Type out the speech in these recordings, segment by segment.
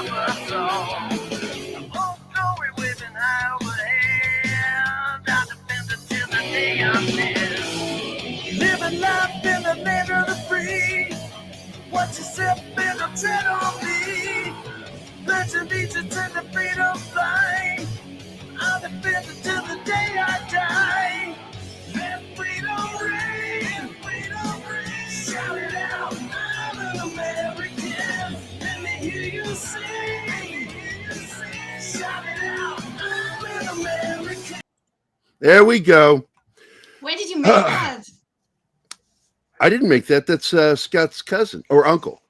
summer song. Oh, glory waving high overhead. I defend it till the day I'm dead. Living life in the land of the free. Watch yourself and I'll tread on me. Legend needs to turn the freedom fly. I'll defend it till the day I die. Let freedom reign, freedom reign. Shout it out, I'm an American. Let me hear you sing. Shout it out, I'm an American. There we go. Where did you make that? I didn't make that. That's Scott's cousin or uncle.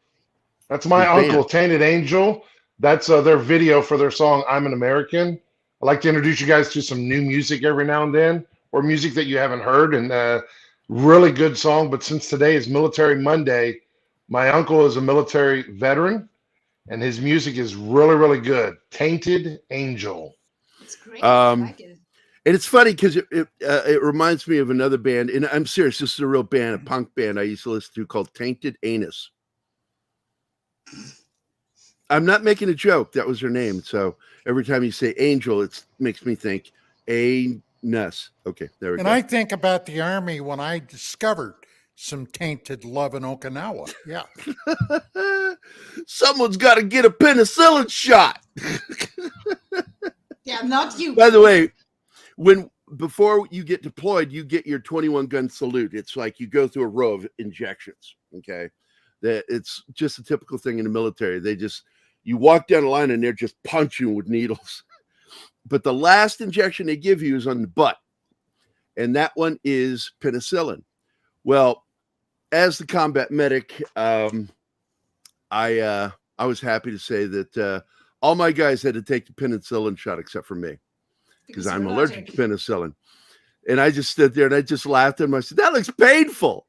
That's my His uncle, band. Tainted Angel. That's their video for their song "I'm an American." I'd like to introduce you guys to some new music every now and then, or music that you haven't heard, and really good song. But since today is Military Monday, my uncle is a military veteran, and his music is really, really good. Tainted Angel. It's great. I like it. And it's funny because it reminds me of another band, and I'm serious. This is a real band, a punk band I used to listen to called Tainted Anus. I'm not making a joke. That was her name. So every time you say angel, it makes me think anus. Okay, there we go. And I think about the Army when I discovered some tainted love in Okinawa. Yeah. Someone's got to get a penicillin shot. Yeah, not you. By the way, before you get deployed, you get your 21 gun salute. It's like you go through a row of injections. Okay, that it's just a typical thing in the military. You walk down the line and they're just punching with needles. But the last injection they give you is on the butt, and that one is penicillin. Well, as the combat medic, I was happy to say that all my guys had to take the penicillin shot except for me, because I'm allergic to penicillin. And I just stood there and I just laughed at him. I said, "That looks painful."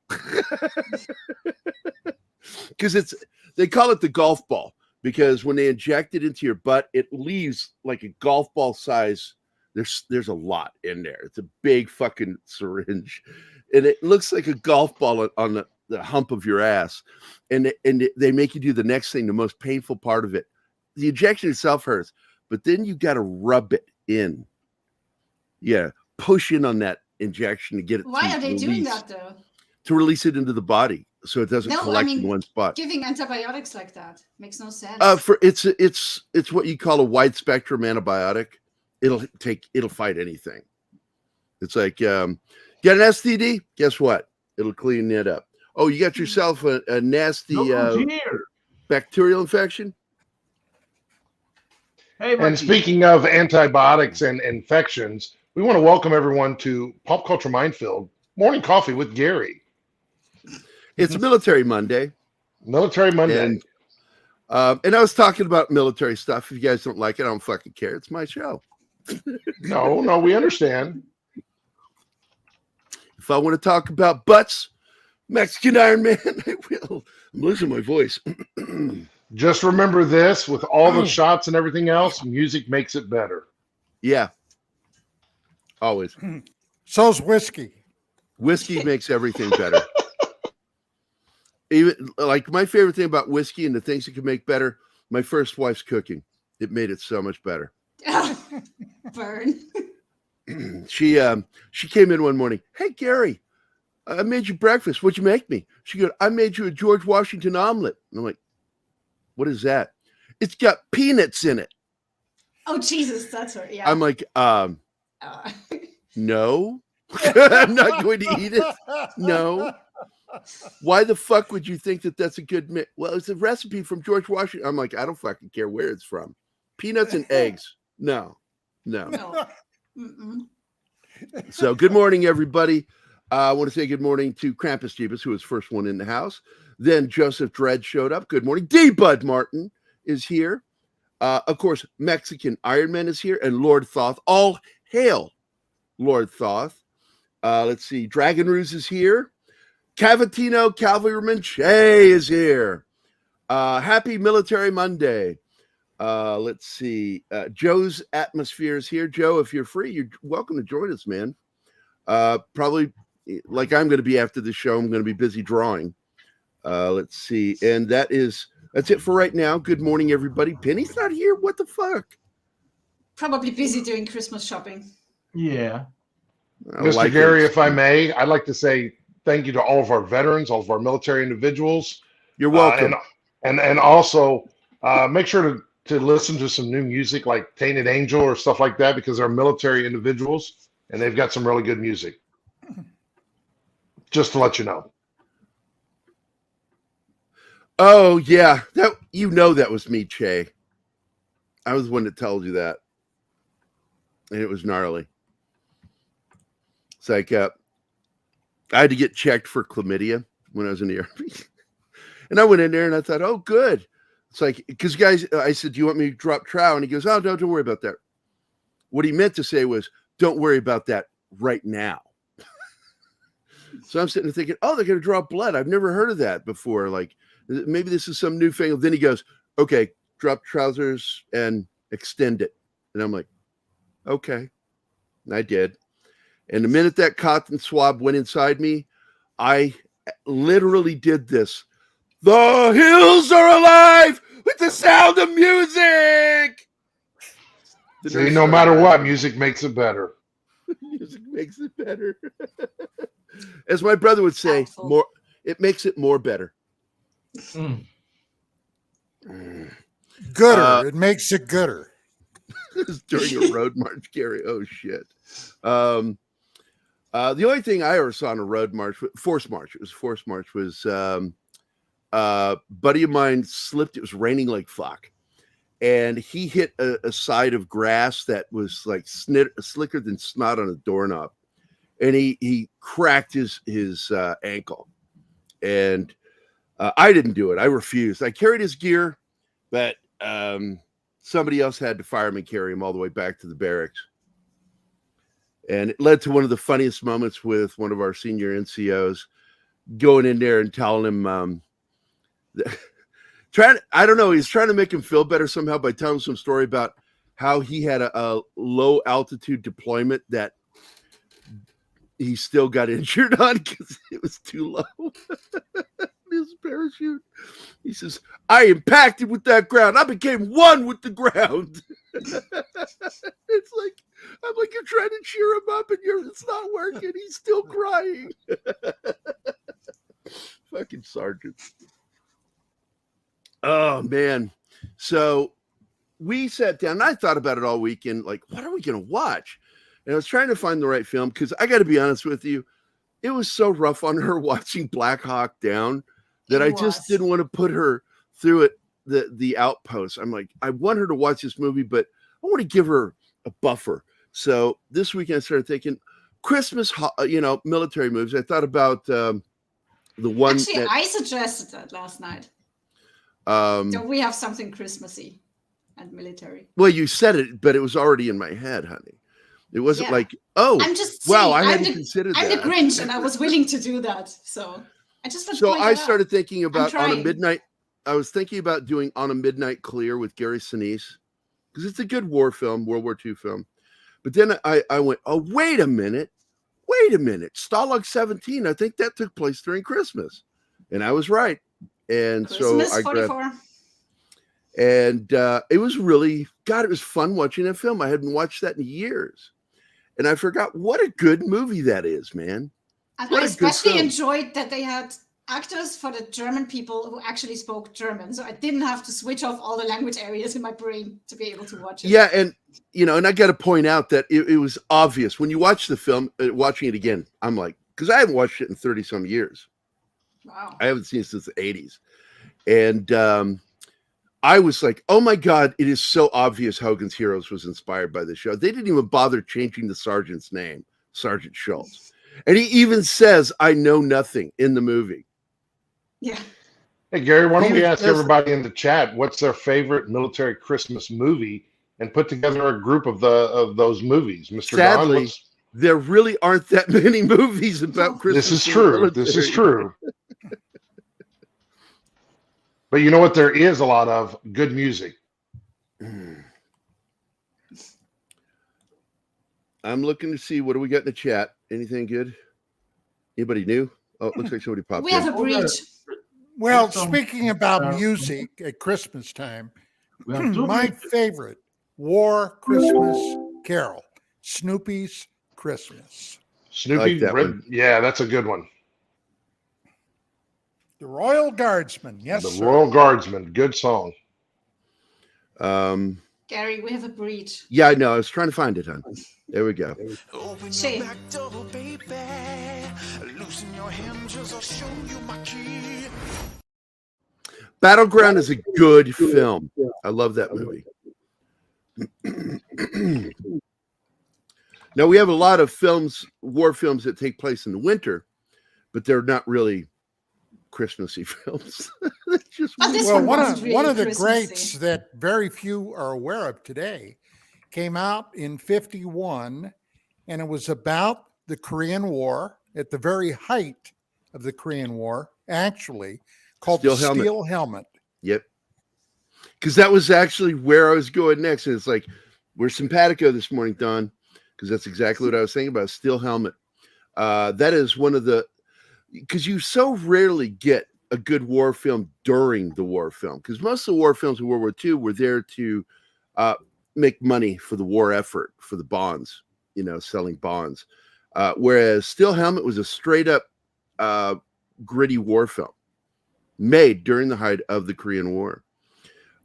Because they call it the golf ball, because when they inject it into your butt, it leaves like a golf ball size. There's a lot in there. It's a big fucking syringe, and it looks like a golf ball on the hump of your ass. And they make you do the next thing, the most painful part of it. The injection itself hurts, but then you got to rub it in. Yeah, push in on that injection to get it. Why are they doing that though? To release it into the body so it doesn't collect in one spot. Giving antibiotics like that makes no sense. It's what you call a wide spectrum antibiotic. It'll fight anything. It's like get an STD. Guess what? It'll clean it up. Oh, you got yourself a nasty bacterial infection. Hey, and speaking of antibiotics and infections, we want to welcome everyone to Pop Culture Minefield Morning Coffee with Gary. It's Military Monday. Military Monday. And I was talking about military stuff. If you guys don't like it, I don't fucking care. It's my show. No, we understand. If I want to talk about butts, Mexican Iron Man, I will. I'm losing my voice. Just remember this, with all the shots and everything else, music makes it better. Yeah. Always. So's whiskey. Whiskey makes everything better. Even like my favorite thing about whiskey and the things it can make better, my first wife's cooking. It made it so much better. Burn. She came in one morning. "Hey, Gary, I made you breakfast. What'd you make me?" She goes, "I made you a George Washington omelet." And I'm like, "What is that?" "It's got peanuts in it." Oh, Jesus, that's her. Yeah. I'm like, no, I'm not going to eat it. No. Why the fuck would you think that that's a good mix? Well, it's a recipe from George Washington. I'm like, I don't fucking care where it's from. Peanuts and eggs. No. So good morning, everybody. I want to say good morning to Krampus Jeebus, who was first one in the house. Then Joseph Dredd showed up. Good morning. D. Bud Martin is here. Of course, Mexican Iron Man is here. And Lord Thoth. All hail, Lord Thoth. Let's see. Dragon Ruse is here. Cavatino Cavalryman Che is here. Happy Military Monday. Let's see. Joe's Atmosphere is here. Joe, if you're free, you're welcome to join us, man. Probably like I'm going to be after the show. I'm going to be busy drawing. Let's see. And that is That's it for right now. Good morning, everybody. Penny's not here. What the fuck? Probably busy doing Christmas shopping. Yeah. Mr. Gary, if I may, I'd like to say thank you to all of our veterans, all of our military individuals. You're welcome. And also make sure to listen to some new music like Tainted Angel or stuff like that, because they're military individuals and they've got some really good music. Just to let you know. Oh yeah, that that was me, Che. I was the one that told you that, and it was gnarly. It's like I had to get checked for chlamydia when I was in the Army, and I went in there and I thought, oh, good. It's like, because guys, I said, do you want me to drop trow? And he goes, oh, no, don't worry about that. What he meant to say was, don't worry about that right now. So I'm sitting there thinking, oh, they're going to draw blood. I've never heard of that before. Like, maybe this is some newfangled. Then he goes, okay, drop trousers and extend it. And I'm like, okay. And I did. And the minute that cotton swab went inside me, I literally did this. The hills are alive with the sound of music. See, no matter what, music makes it better. Music makes it better. As my brother would say, it makes it more better. Gooder. It makes it gooder. During a road march, Gary. Oh, shit. The only thing I ever saw on a road march, forced march, it was forced march, was buddy of mine slipped. It was raining like fuck. And he hit a side of grass that was like slicker than snot on a doorknob. And he cracked his ankle. And I didn't do it. I refused. I carried his gear, but somebody else had to fireman carry him all the way back to the barracks. And it led to one of the funniest moments with one of our senior NCOs going in there and telling him, I don't know, he's trying to make him feel better somehow by telling him some story about how he had a low altitude deployment that he still got injured on because it was too low. His parachute. He says, I impacted with that ground. I became one with the ground. It's like, I'm like, you're trying to cheer him up and it's not working. He's still crying. Fucking sergeant. Oh, man. So we sat down and I thought about it all weekend. Like, what are we going to watch? And I was trying to find the right film because I got to be honest with you. It was so rough on her watching Black Hawk Down that I just didn't want to put her through it, the Outpost. I'm like, I want her to watch this movie, but I want to give her a buffer. So this weekend I started thinking Christmas, military movies. I thought about the one. Actually, I suggested that last night. Don't we have something Christmassy and military? Well, you said it, but it was already in my head, honey. It wasn't like, oh, I'm just wow, saying, I hadn't considered that. I'm the Grinch, and I was willing to do that. So I just want to So point I it started out. thinking about I'm On a trying. Midnight. I was thinking about doing On a Midnight Clear with Gary Sinise because it's a good war film, World War II film. But then I went, oh, wait a minute. Stalag 17. I think that took place during Christmas. And I was right. And Christmas so I 44. grabbed, and it was really, God, it was fun watching that film. I hadn't watched that in years. And I forgot what a good movie that is, man. And What I a good especially film. enjoyed that they had actors for the German people who actually spoke German. So I didn't have to switch off all the language areas in my brain to be able to watch it. Yeah, and and I got to point out that it was obvious when you watch the film, watching it again, I'm like, because I haven't watched it in 30 some years. Wow. I haven't seen it since the 80s. And I was like, oh my God, it is so obvious Hogan's Heroes was inspired by the show. They didn't even bother changing the sergeant's name, Sergeant Schultz. And he even says, I know nothing in the movie. Yeah. Hey, Gary, why don't we Even ask as- everybody in the chat what's their favorite military Christmas movie and put together a group of those movies? Mr. Sadly, Don, there really aren't that many movies about Christmas. this is in the true. This is military. true. But you know what? There is a lot of good music. I'm looking to see what do we got in the chat. Anything good? Anybody new? Oh, it looks like somebody popped We in. have a breach. Well, Some- speaking about music at Christmas time, We have two my favorite War Christmas Carol, Snoopy's Christmas. Snoopy, that one. yeah, that's a good one. The Royal Guardsman, yes, The sir. Royal Guardsman, good song. Gary, we have a breed. Yeah, I know. I was trying to find it, hon. There we go. Open Shame. your back door, baby. Loosen your hinges, I'll show you my key. Battleground is a good film. I love that movie. Now, we have a lot of films, war films that take place in the winter, but they're not really Christmassy films. They're just But this Well, one wasn't really one of the Christmassy. greats that very few are aware of today came out in 51, and it was about the Korean War at the very height of the Korean War, actually, called Steel the Helmet. Steel Helmet. Yep. Because that was actually where I was going next. And it's like, we're simpatico this morning, Don, because that's exactly what I was thinking about. Steel Helmet. That is one of the, because you so rarely get a good war film during the war film, because most of the war films in World War II were there to make money for the war effort, for the bonds, selling bonds. Whereas Steel Helmet was a straight up gritty war film made during the height of the Korean War.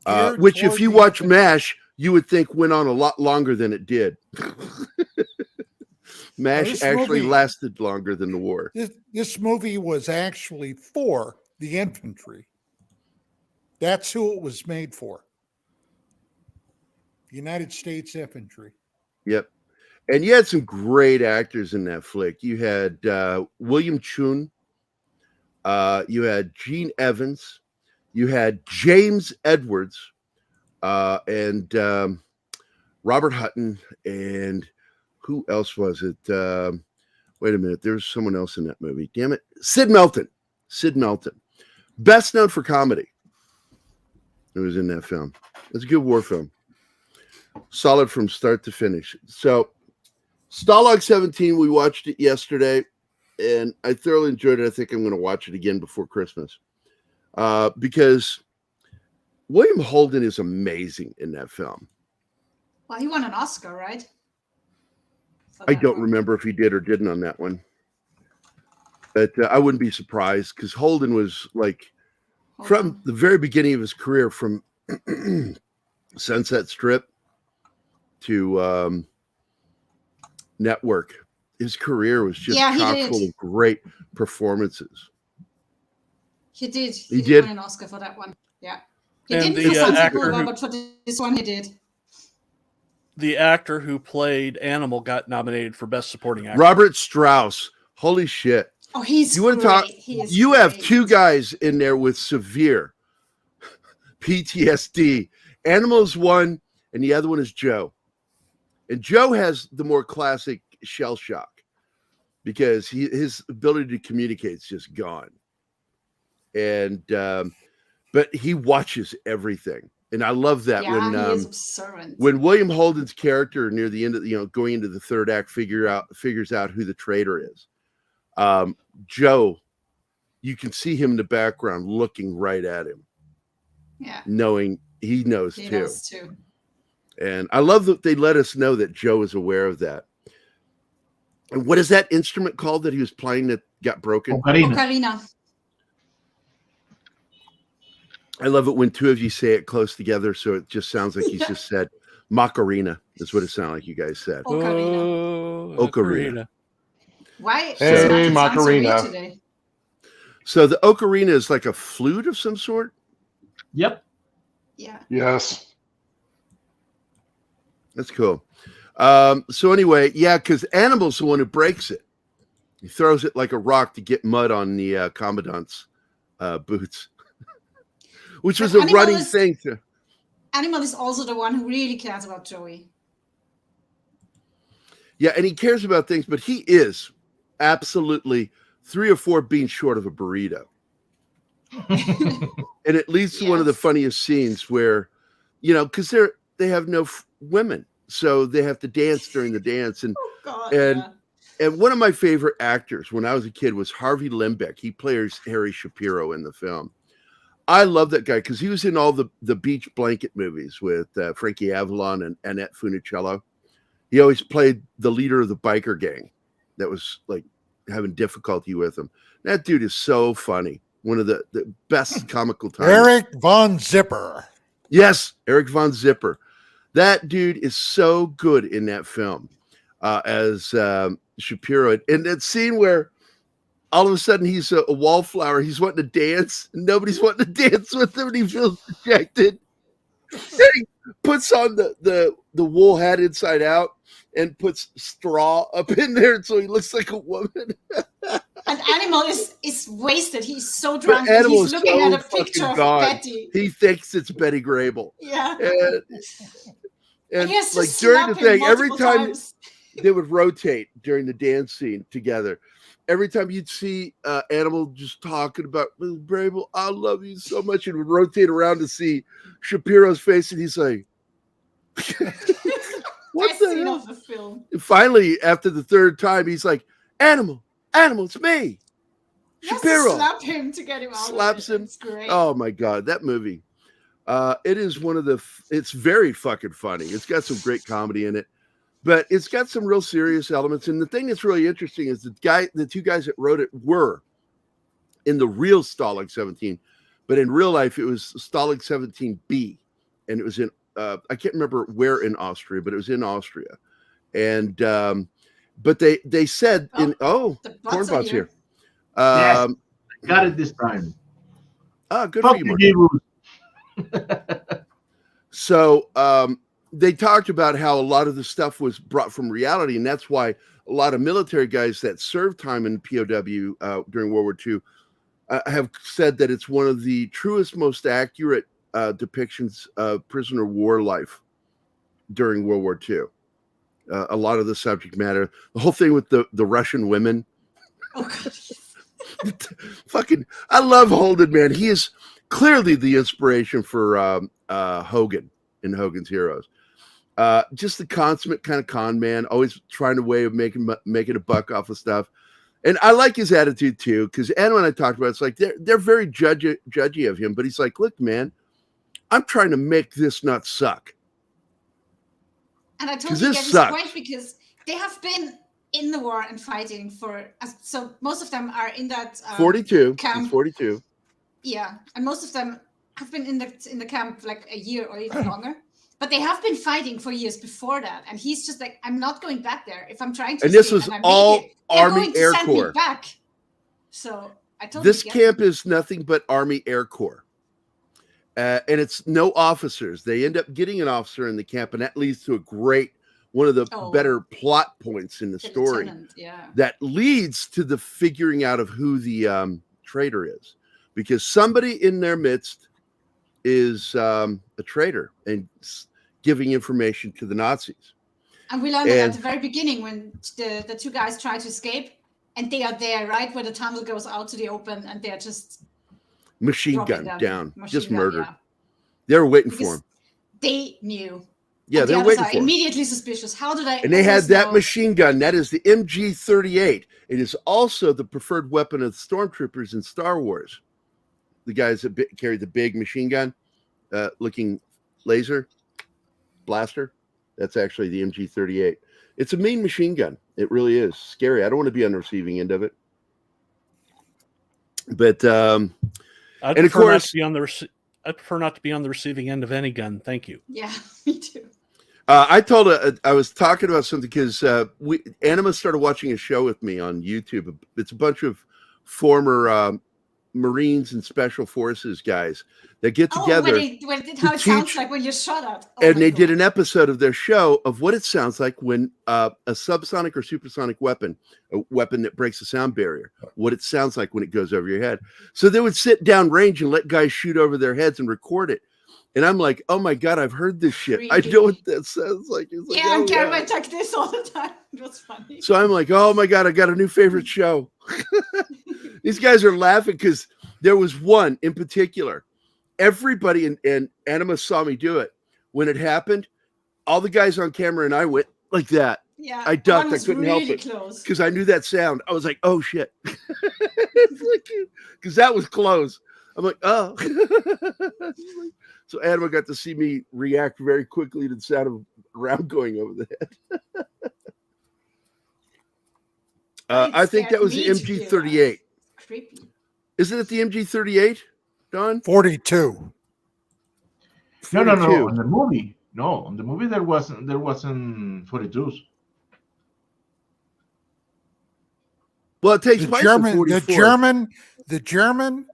Geared Which, if toward you the watch infantry. MASH, you would think went on a lot longer than it did. MASH this actually movie- lasted longer than the war. This movie was actually for the infantry. That's who it was made for. The United States infantry. Yep. And you had some great actors in that flick. You had William Chun. You had Gene Evans. You had James Edwards and Robert Hutton. And who else was it? Wait a minute. There's someone else in that movie. Damn it. Sid Melton. Sid Melton. Best known for comedy. It was in that film. It's a good war film. Solid from start to finish. So, Stalag 17, we watched it yesterday, and I thoroughly enjoyed it. I think I'm going to watch it again before Christmas. Because William Holden is amazing in that film. Well, he won an Oscar, right? For I that don't one. remember if he did or didn't on that one. But I wouldn't be surprised, because Holden was like, Hold from on. the very beginning of his career, from Sunset Strip to Network, his career was just Yeah, he chock did. full of great performances. He did. He He did? did win an Oscar for that one. Yeah. He And didn't the, for Sunset actor who- Boulevard, but for this one he did. The actor who played Animal got nominated for Best Supporting Actor. Robert Strauss, holy shit! Oh, he's You want great. to talk? He is You have great. two guys in there with severe PTSD. Animal's one, and the other one is Joe. And Joe has the more classic shell shock because his ability to communicate is just gone. And but he watches everything, and I love that Yeah, he is when observant. William Holden's character near the end of going into the third act figures out who the traitor is. Joe, you can see him in the background looking right at him, Yeah, knowing he knows he too. knows too. And I love that they let us know that Joe is aware of that. And what is that instrument called that he was playing that got broken? Ocarina. Ocarina. I love it when two of you say it close together, so it just sounds like you just said Macarena. That's what it sounded like you guys said. Ocarina. Oh, Ocarina. Why? Hey, does Martin sound so weird Macarena. today? So the ocarina is like a flute of some sort. Yep. Yeah. Yes. That's cool. So anyway, yeah, because Animal's the one who breaks it. He throws it like a rock to get mud on the commandant's boots, which was But a Animal running is- thing. Animal is also the one who really cares about Joey. Yeah, and he cares about things, but he is absolutely 3 or 4 beans short of a burrito. And it leads to one of the Yes. funniest scenes where, because they have no women, so they have to dance during the dance. And Oh God. And- yeah. and one of my favorite actors when I was a kid was Harvey Limbeck. He plays Harry Shapiro in the film. I love that guy because he was in all the beach blanket movies with Frankie Avalon and Annette Funicello. He always played the leader of the biker gang that was like having difficulty with him. That dude is so funny. One of the best comical times. Eric Von Zipper. Yes, Eric Von Zipper. That dude is so good in that film as Shapiro. And that scene where all of a sudden he's a wallflower. He's wanting to dance, and nobody's wanting to dance with him, and he feels rejected. Then he puts on the wool hat inside out and puts straw up in there, so he looks like a woman. And Animal is wasted. He's so drunk. But Animal He's is looking so at a picture fucking of gone. Betty. He thinks it's Betty Grable. Yeah. And he has to like during the slap him thing, every multiple time times. they would rotate during the dance scene together. Every time you'd see Animal just talking about Grable, I love you so much, and would rotate around to see Shapiro's face, and he's like, "What Best the scene hell?" of the film. And finally, after the third time, he's like, "Animal, it's me, He has to Shapiro." slap him to get him out. Slaps of it. him. It's great. Oh my god, that movie! It is one of the. It's very fucking funny. It's got some great comedy in it, but it's got some real serious elements. And the thing that's really interesting is the two guys that wrote it were in the real Stalag 17, but in real life it was Stalag 17B, and it was in I can't remember where in Austria, but it was in Austria, and but they said the bots are Cornbot's here. Yes. Got it this time. Good Fuck for you, the Mark. Gables. So they talked about how a lot of the stuff was brought from reality, and that's why a lot of military guys that served time in POW during World War II have said that it's one of the truest, most accurate depictions of prisoner of war life during World War II. A lot of the subject matter, the whole thing with the Russian women. Oh god. Fucking, I love Holden, man. He is clearly the inspiration for Hogan in Hogan's Heroes. Just the consummate kind of con man, always trying a way of making a buck off of stuff. And I like his attitude too, because Anna and I talked about it, it's like they're very judgy of him, but he's like, look, man, I'm trying to make this not suck. And I totally get his point because they have been in the war and fighting so most of them are in that 42 camp. He's 42. Yeah, and most of them have been in the camp like a year or even longer. But they have been fighting for years before that, and he's just like, I'm not going back there. If I'm trying to, and this escape was and I all make it, they're Army going to Air send me Corps. back. So I totally This get camp it. is nothing but Army Air Corps, and it's no officers. They end up getting an officer in the camp, and that leads to one of the better plot points in the story. Lieutenant, yeah. That leads to the figuring out of who the traitor is, because somebody in their midst is a traitor and giving information to the Nazis. And we learned that at the very beginning when the two guys try to escape, and they are there right where the tunnel goes out to the open, and they're just machine gun down, just murdered. Yeah. They were waiting for him. They knew. Yeah, and they're the waiting others for are him. immediately suspicious. How did I? And they had that know? machine gun. That is the MG-38. It is also the preferred weapon of stormtroopers in Star Wars. The guys that carry the big machine gun looking laser blaster. That's actually the MG-38. It's a mean machine gun. It really is scary. I don't want to be on the receiving end of it. But and of course, I prefer not to be on the receiving end of any gun. Thank you. Yeah, me too. I told her I was talking about something because Anima started watching a show with me on YouTube. It's a bunch of former Marines and Special Forces guys that get together. How it sounds like when you're shot at. And they did an episode of their show of what it sounds like when a subsonic or supersonic weapon, a weapon that breaks the sound barrier, what it sounds like when it goes over your head. So they would sit down range and let guys shoot over their heads and record it. And I'm like, oh my God, I've heard this shit. I know what that sounds like. It's like, and Karen might talk this all the time. It was funny. So I'm like, oh my God, I got a new favorite show. These guys are laughing because there was one in particular. Everybody and Anima saw me do it. When it happened, all the guys on camera and I went like that. Yeah, I ducked. I couldn't help it because I knew that sound. I was like, oh shit. Because that was close. I'm like, oh. So Anima got to see me react very quickly to the sound of a round going over the head. I think that was the MG38. Creepy. Isn't it the MG38, Don? 42. No. 42. On the movie, no. On the movie, there wasn't 42s. Well, it takes place in 44. The German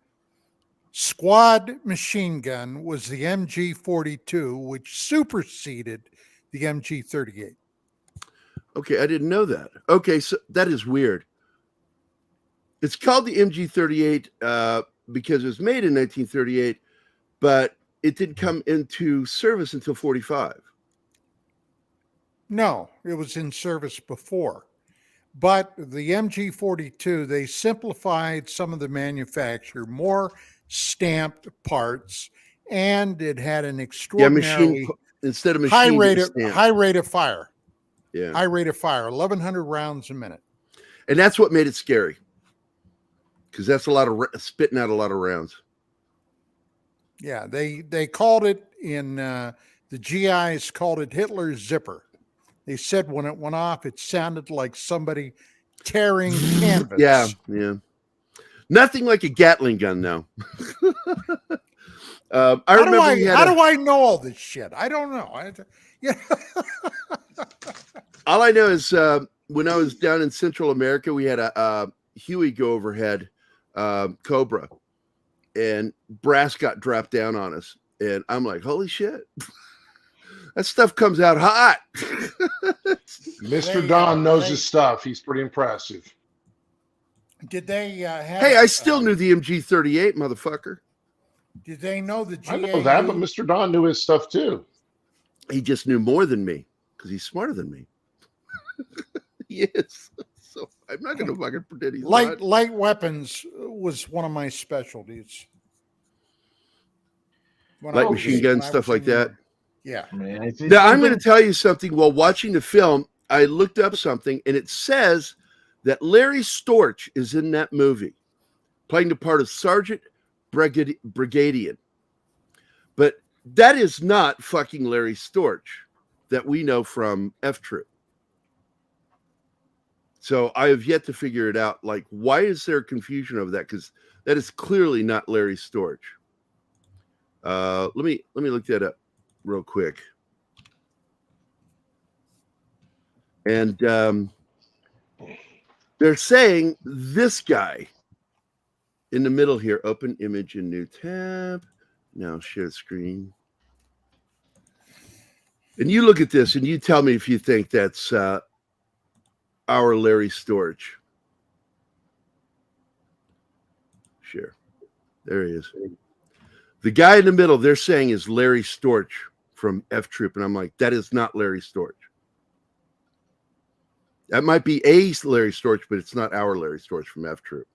squad machine gun was the MG42, which superseded the MG38. Okay, I didn't know that. Okay, so that is weird. It's called the MG38 because it was made in 1938, but it didn't come into service until 45. No, it was in service before. But the MG42, they simplified some of the manufacture, more stamped parts, and it had an extraordinarily instead of high machine rate of fire. Yeah, high rate of fire, 1,100 rounds a minute. And that's what made it scary, because that's a lot of spitting out a lot of rounds. Yeah, they called it in the GIs called it Hitler's zipper. They said when it went off, it sounded like somebody tearing canvas. Yeah. Nothing like a Gatling gun, though. How do I know all this shit? I don't know. All I know is when I was down in Central America, we had a Huey go overhead Cobra, and brass got dropped down on us, and I'm like, holy shit. That stuff comes out hot. Mr. Don knows his stuff. He's pretty impressive. Did they have... Hey, I still knew the MG38, motherfucker. Did they know the GAU? I know that, but Mr. Don knew his stuff too. He just knew more than me because he's smarter than me. He is. So I'm not going to fucking pretend he's not. Light weapons was one of my specialties. Light machine guns, stuff like that. Yeah. Man, Now, I'm going to tell you something. While watching the film, I looked up something, and it says that Larry Storch is in that movie, playing the part of Sergeant Brigadier. But that is not fucking Larry Storch that we know from F Troop. So I have yet to figure it out. Like, why is there confusion over that? Because that is clearly not Larry Storch. Let me look that up real quick. And they're saying this guy in the middle here, open image in new tab. Now share screen. And you look at this and you tell me if you think that's our Larry Storch. Share. There he is. The guy in the middle they're saying is Larry Storch from F Troop. And I'm like, that is not Larry Storch. That might be a Larry Storch, but it's not our Larry Storch from F Troop.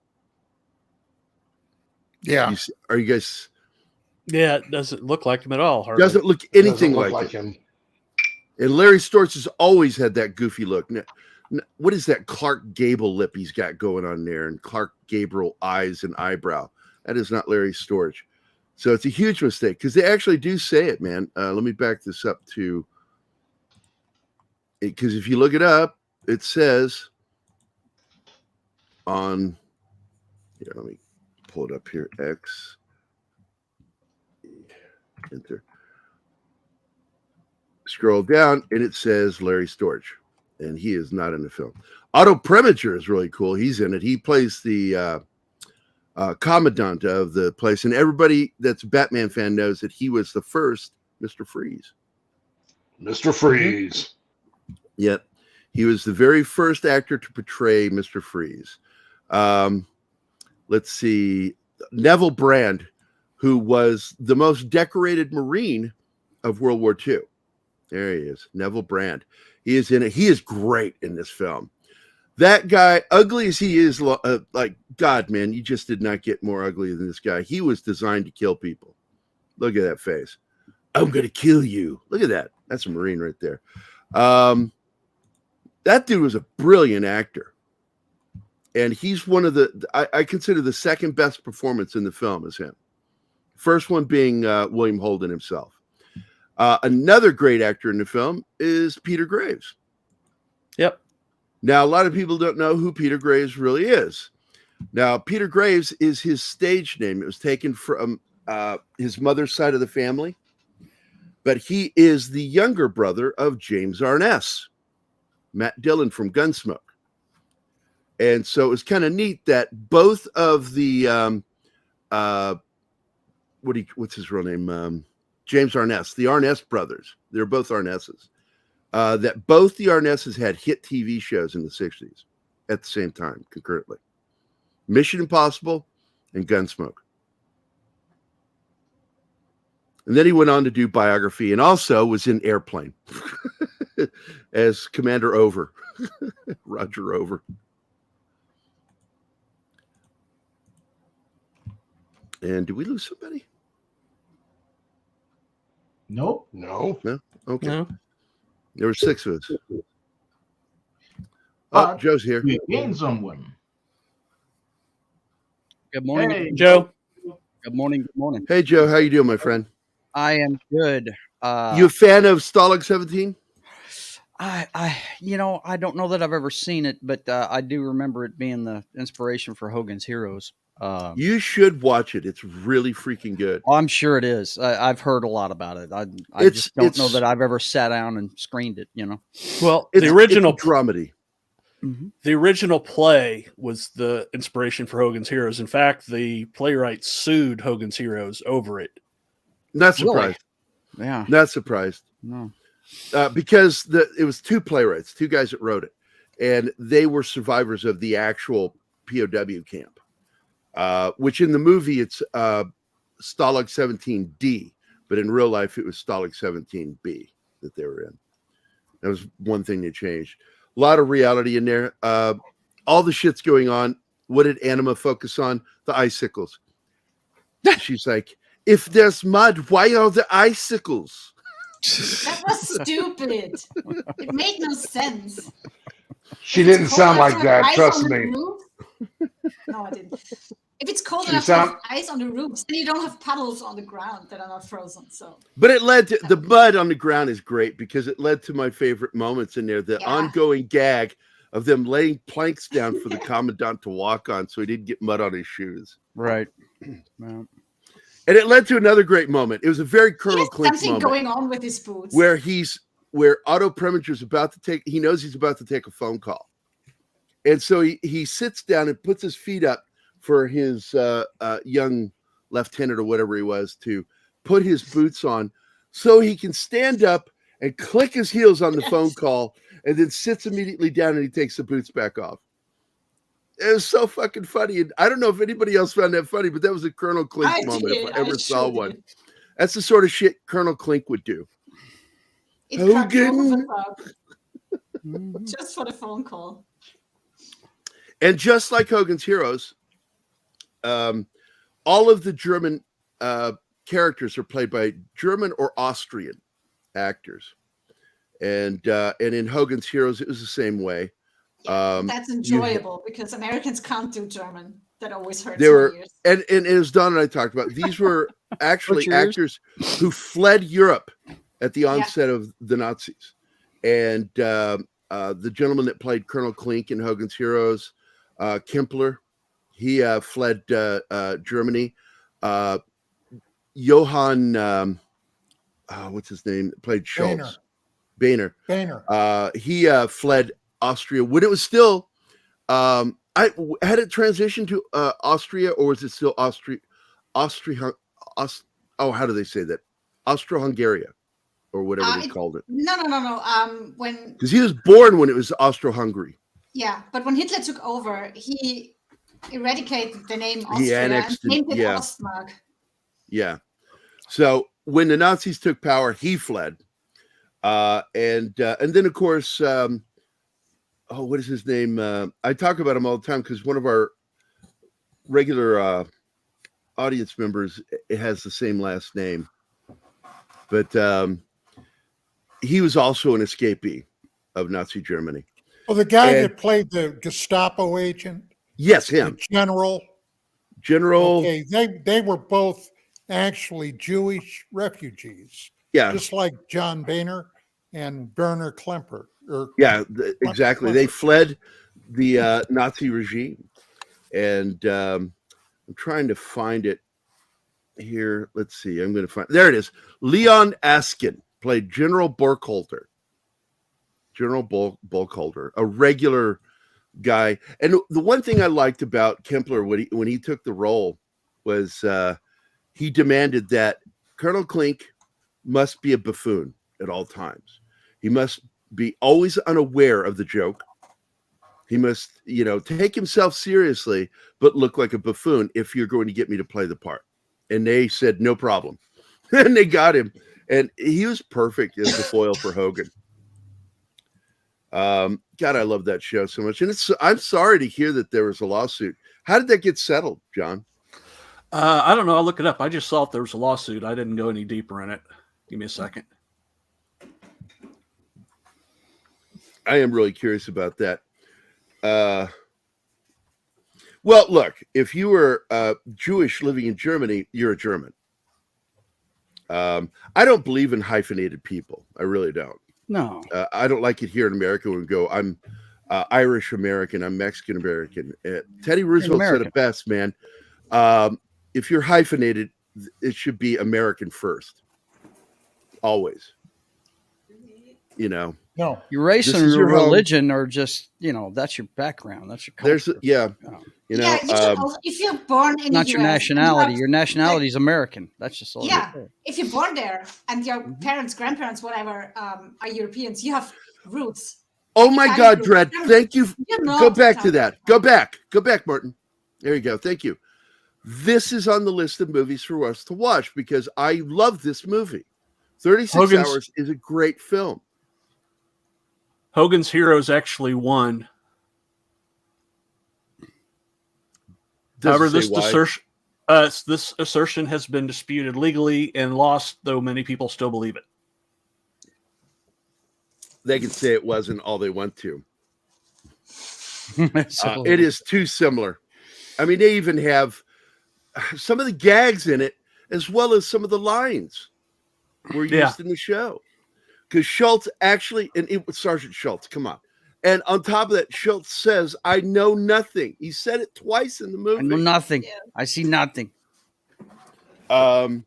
Yeah. Are you guys? Yeah, it doesn't look like him at all. Hardly. Doesn't look anything like him. And Larry Storch has always had that goofy look. Now, what is that Clark Gable lip he's got going on there, and Clark Gable eyes and eyebrow? That is not Larry Storch. So it's a huge mistake because they actually do say it, man. Let me back this up to it, because if you look it up, it says on here. Let me pull it up here. X enter. Scroll down, and it says Larry Storch, and he is not in the film. Otto Preminger is really cool. He's in it. He plays the commandant of the place, and everybody that's a Batman fan knows that he was the first Mr. Freeze. Mr. Freeze. Yep. He was the very first actor to portray Mr. Freeze. Let's see. Neville Brand, who was the most decorated Marine of World War II. There he is. Neville Brand. He is in it. He is great in this film. That guy, ugly as he is, like, God, man, you just did not get more ugly than this guy. He was designed to kill people. Look at that face. I'm going to kill you. Look at that. That's a Marine right there. That dude was a brilliant actor. And he's one of the, I consider the second best performance in the film is him. First one being William Holden himself. Another great actor in the film is Peter Graves. Yep. Now, a lot of people don't know who Peter Graves really is. Now, Peter Graves is his stage name. It was taken from his mother's side of the family, but he is the younger brother of James Arness, Matt Dillon from Gunsmoke. And so it was kind of neat that both of the what's his real name? James Arness, the Arness brothers. They're both Arnesses. That both the Arnesses had hit TV shows in the 60s at the same time, concurrently. Mission Impossible and Gunsmoke. And then he went on to do biography and also was in Airplane as Commander Over, Roger Over. And did we lose somebody? Nope. No. No? Okay. No. There were 6 of us. Oh, But Joe's here. we gained someone. Good morning, Hey, Joe. Good morning. Good morning. Hey, Joe. How you doing, my friend? I am good. You a fan of Stalag 17? I don't know that I've ever seen it, but I do remember it being the inspiration for Hogan's Heroes. You should watch it. It's really freaking good. I'm sure it is. I've heard a lot about it. I It's- just don't know it's- that I've ever sat down and screened it. Well, It's, the original it's a dramedy. the original play was the inspiration for Hogan's Heroes. In fact, the playwright sued Hogan's Heroes over it. Not Really? surprised. Yeah. Not surprised. No. Because it was 2 playwrights, 2 guys that wrote it, and they were survivors of the actual POW camp. Which in the movie it's Stalag 17D, but in real life it was Stalag 17B that they were in. That was one thing they changed. A lot of reality in there. All the shit's going on. What did Anima focus on? The icicles. She's like, if there's mud, why are there icicles? That was stupid. It made no sense. She If it's didn't cold sound enough like to have that. ice Trust on the me. roof- No, I didn't. If it's cold She enough to have sound- ice on the roofs, then you don't have puddles on the ground that are not frozen. So But it led to the mud on the ground is great because it led to my favorite moments in there. The Yeah. ongoing gag of them laying planks down for the commandant to walk on so he didn't get mud on his shoes. Right. Well, And it led to another great moment. It was a very he Colonel has Klink something moment going on with his boots. where Otto Preminger's about to take, he knows he's about to take a phone call. And so he sits down and puts his feet up for his young lieutenant or whatever he was to put his boots on so he can stand up and click his heels on the phone call and then sits immediately down and he takes the boots back off. It was so fucking funny. And I don't know if anybody else found that funny, but that was a Colonel Klink I moment did. if I ever saw sure one. did. That's the sort of shit Colonel Klink would do. It cracked me Hogan. over the top. Just for the phone call. And just like Hogan's Heroes, all of the German characters are played by German or Austrian actors. And in Hogan's Heroes, it was the same way. That's enjoyable because Americans can't do German. That always hurts They my were, ears. and as Don and I talked about, these were actually Butchers. actors who fled Europe at the onset of the Nazis. And the gentleman that played Colonel Klink in Hogan's Heroes, Kempler, he fled Germany. Johann, what's his name? Played Schultz. Boehner. He fled Austria when it was still. Had it transitioned to Austria, or was it still Austria? How do they say that? Austro-Hungaria, or whatever they called it. No. When Because he was born when it was Austro-Hungary. Yeah, but when Hitler took over, he eradicated the name He Austria and annexed it, named it yeah. Ostmark. Yeah. So when the Nazis took power, he fled. And then of course, what is his name? I talk about him all the time because one of our regular audience members has the same last name. But he was also an escapee of Nazi Germany. Well, the guy And- that played the Gestapo agent, Yes, the him. general. General. Okay, they were both actually Jewish refugees, Yeah, just like John Boehner and Werner Klemper. yeah, exactly. They Klemper. fled the Nazi regime, and I'm trying to find it here. Let's see. I'm going to find. There it is. Leon Askin played General Burkholder. General Burkholder, a regular guy. And the one thing I liked about Kempler when he took the role was he demanded that Colonel Klink must be a buffoon at all times. He must be always unaware of the joke. He must, take himself seriously, but look like a buffoon if you're going to get me to play the part. And they said, no problem. And they got him. And he was perfect as the foil for Hogan. God, I love that show so much. And I'm sorry to hear that there was a lawsuit. How did that get settled, John? I don't know. I'll look it up. I just saw if there was a lawsuit. I didn't go any deeper in it. Give me a second. I am really curious about that. Well, look, if you were Jewish living in Germany, you're a German. I don't believe in hyphenated people. I really don't. No. I don't like it here in America when we go, I'm Irish American, I'm Mexican American. Teddy Roosevelt said it best, man. If you're hyphenated, it should be American first. Always. No. Your race and your religion are just, that's your background. That's your culture. If you're born in not the your US, nationality. Your nationality is American. That's just all. Yeah. If you're born there and your parents, grandparents, whatever, are Europeans, you have roots. Oh my God, Dredd. Thank you. Go back to that. Go back, Martin. There you go. Thank you. This is on the list of movies for us to watch because I love this movie. 36 Hours is a great film. Hogan's Heroes actually won. However, this assertion has been disputed legally and lost, though many people still believe it. They can say it wasn't all they want to. It is too similar. I mean, they even have some of the gags in it, as well as some of the lines were used in the show. Because Schultz actually, and it was Sergeant Schultz, come on. And on top of that, Schultz says, I know nothing. He said it twice in the movie. I know nothing. Yeah. I see nothing. But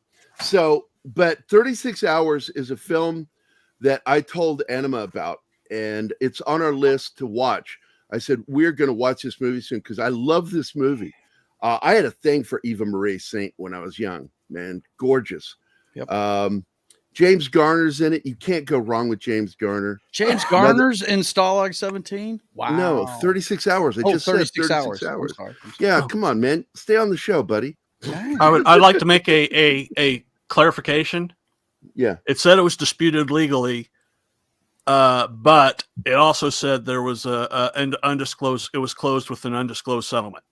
36 Hours is a film that I told Anima about, and it's on our list to watch. I said, we're going to watch this movie soon because I love this movie. I had a thing for Eva Marie Saint when I was young, man. Gorgeous. Yep. James Garner's in it. You can't go wrong with James Garner. James Garner's in Stalag 17? Wow. No, 36 Hours. I just said 36 hours. I'm sorry. Yeah, come on, man. Stay on the show, buddy. I'd like to make a clarification. Yeah. It said it was disputed legally, but it also said there was an undisclosed. It was closed with an undisclosed settlement.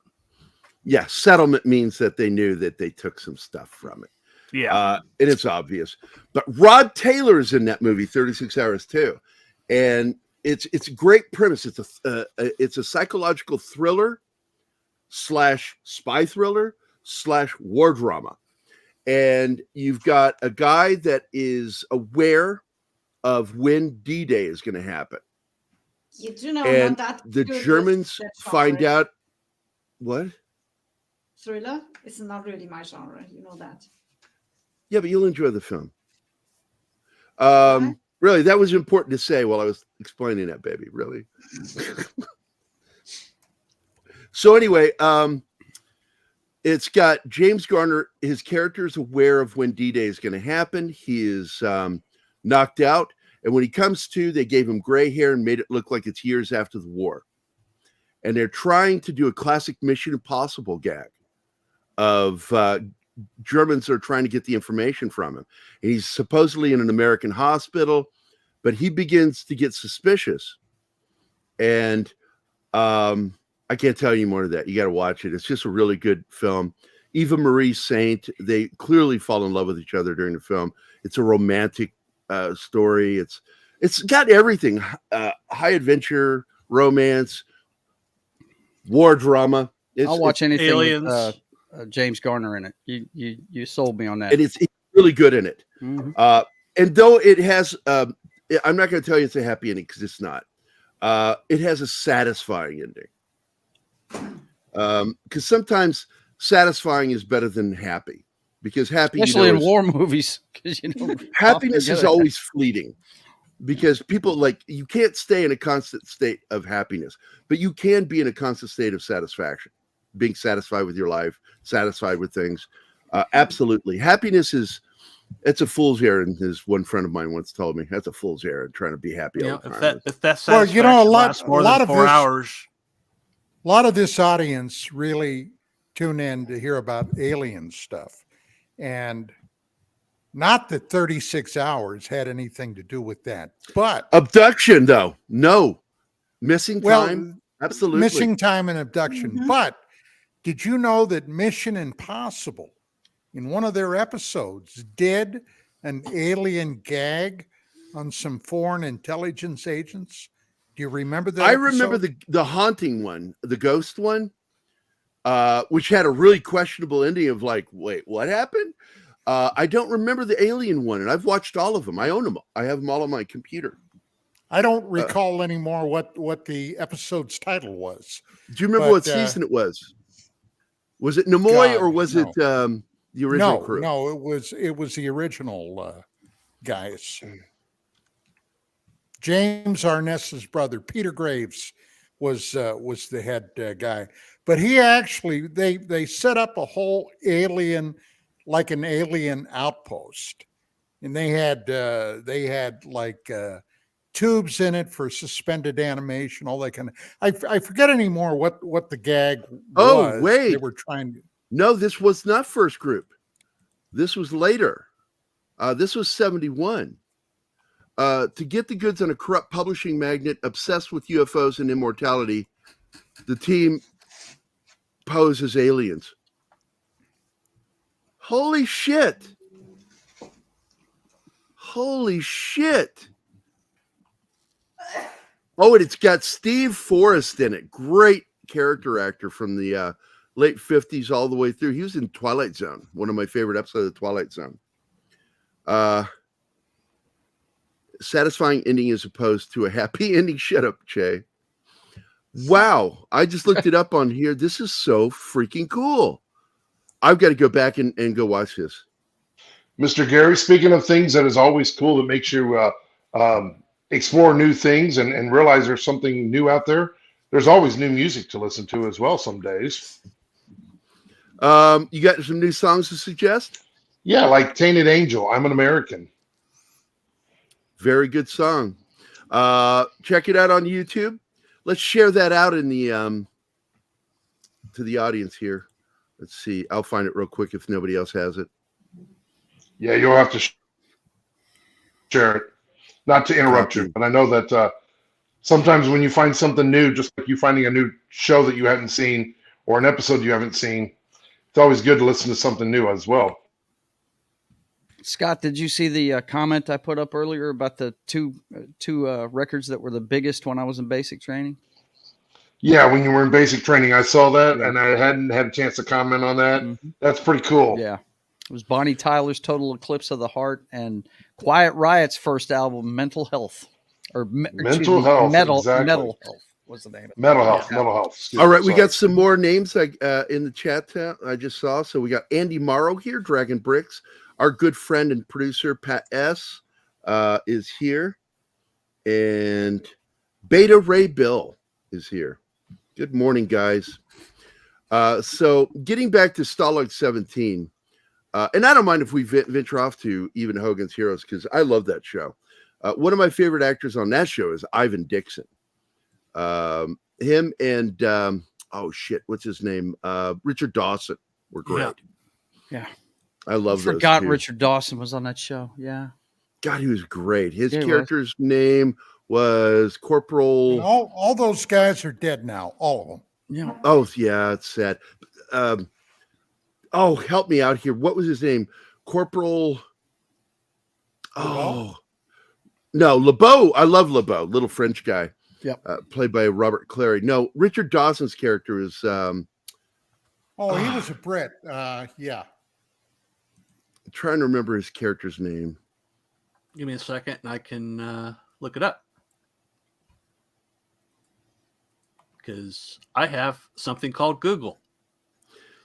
Yeah, settlement means that they knew that they took some stuff from it. Yeah, and it's obvious. But Rod Taylor is in that movie, 36 Hours too, and it's a great premise. It's a psychological thriller / spy thriller / war drama, and you've got a guy that is aware of when D-Day is going to happen. You do know, and that the Germans find out what thriller. It's not really my genre. You know that. Yeah, but you'll enjoy the film. Really, that was important to say while I was explaining that, baby. Really. So anyway, it's got James Garner. His character is aware of when D-Day is going to happen. He is knocked out. And when he comes to, they gave him gray hair and made it look like it's years after the war. And they're trying to do a classic Mission Impossible gag of Germans are trying to get the information from him. And he's supposedly in an American hospital, but he begins to get suspicious. And I can't tell you more of that. You got to watch it. It's just a really good film. Eva Marie Saint, they clearly fall in love with each other during the film. It's a romantic story. It's got everything. High adventure, romance, war drama. I'll watch anything aliens. James Garner in it. You sold me on that. And it's really good in it. Mhm. And though it has, I'm not going to tell you it's a happy ending because it's not. It has a satisfying ending. Because sometimes satisfying is better than happy. Because happy, Especially in is, war movies, because happiness is always fleeting. Because people you can't stay in a constant state of happiness, but you can be in a constant state of satisfaction, being satisfied with your life, satisfied with things. Absolutely. Happiness it's a fool's errand, as one friend of mine once told me. That's a fool's errand, trying to be happy all the time. If that Well, satisfaction lasts more than of 4 this, hours. a lot of this audience really tune in to hear about alien stuff. And not that 36 hours had anything to do with that, but Abduction, though. No. Missing time. Absolutely. Missing time and abduction. Mhm. But did you know that Mission Impossible, in one of their episodes, did an alien gag on some foreign intelligence agents? Do you remember that? I remember the haunting one, the ghost one, which had a really questionable ending of wait, what happened? I don't remember the alien one, and I've watched all of them. I own them. I have them all on my computer. I don't recall anymore what the episode's title was. Do you remember what season it was? Was it Nimoy or was it the original crew? No, it was the original guys. James Arness's brother, Peter Graves, was the head guy. But he actually they set up a whole alien, like an alien outpost, and they had tubes in it for suspended animation, all that kind of. I forget anymore what the gag was. Oh, wait. They were trying to. No, this was not first group. This was later. This was 71. To get the goods on a corrupt publishing magnate obsessed with UFOs and immortality, the team posed as aliens. Holy shit. Holy shit. Oh, and it's got Steve Forrest in it. Great character actor from the late 50s all the way through. He was in Twilight Zone, one of my favorite episodes of Twilight Zone. Satisfying ending as opposed to a happy ending. Shut up, Che. Wow. I just looked it up on here. This is so freaking cool. I've got to go back and go watch this. Mr. Gary, speaking of things that is always cool that makes you explore new things and realize there's something new out there, there's always new music to listen to as well some days. You got some new songs to suggest? Yeah, like Tainted Angel, I'm an American. Very good song. Check it out on YouTube. Let's share that out in the to the audience here. Let's see. I'll find it real quick if nobody else has it. Yeah, you'll have to share it. Not to interrupt you, but I know that sometimes when you find something new, just like you finding a new show that you haven't seen or an episode you haven't seen, it's always good to listen to something new as well. Scott, did you see the comment I put up earlier about the two records that were the biggest when I was in basic training? Yeah, when you were in basic training, I saw that, and I hadn't had a chance to comment on that. Mm-hmm. That's pretty cool. Yeah. It was Bonnie Tyler's Total Eclipse of the Heart and Quiet Riot's first album, Mental Health. Mental Health, exactly. Metal Health was the name of it. Mental Health, Mental Health. All right, we got some more names in the chat I just saw. So we got Andy Morrow here, Dragon Bricks. Our good friend and producer, Pat S., is here. And Beta Ray Bill is here. Good morning, guys. So getting back to Stalag 17, and I don't mind if we venture off to even Hogan's Heroes, because I love that show. One of my favorite actors on that show is Ivan Dixon. Him and, what's his name? Richard Dawson were great. Yeah. I love those forgot two. Richard Dawson was on that show. Yeah. God, he was great. His character's name was Corporal. All those guys are dead now. All of them. Yeah. Oh, yeah, it's sad. Help me out here. What was his name? Corporal. Oh, no, LeBeau. I love LeBeau, little French guy. Yep. Played by Robert Clary. No, Richard Dawson's character is Oh, he was a Brit. Yeah. I'm trying to remember his character's name. Give me a second, and I can look it up. Because I have something called Google.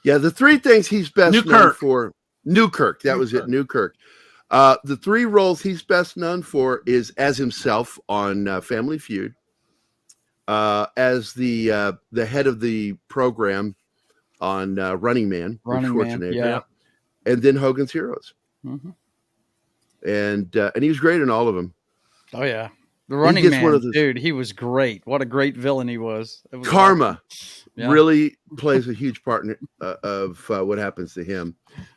Yeah, the three things he's best known Newkirk. for. Newkirk. That was it. Newkirk. The three roles he's best known for is as himself on Family Feud, as the head of the program on Running Man, with Schwarzenegger, yeah. and then Hogan's Heroes. Mhm. And he was great in all of them. Oh yeah, the Running gets Man, one of those- dude. He was great. What a great villain he was. It was Karma awesome. Yeah. really plays a huge part in, of what happens to him.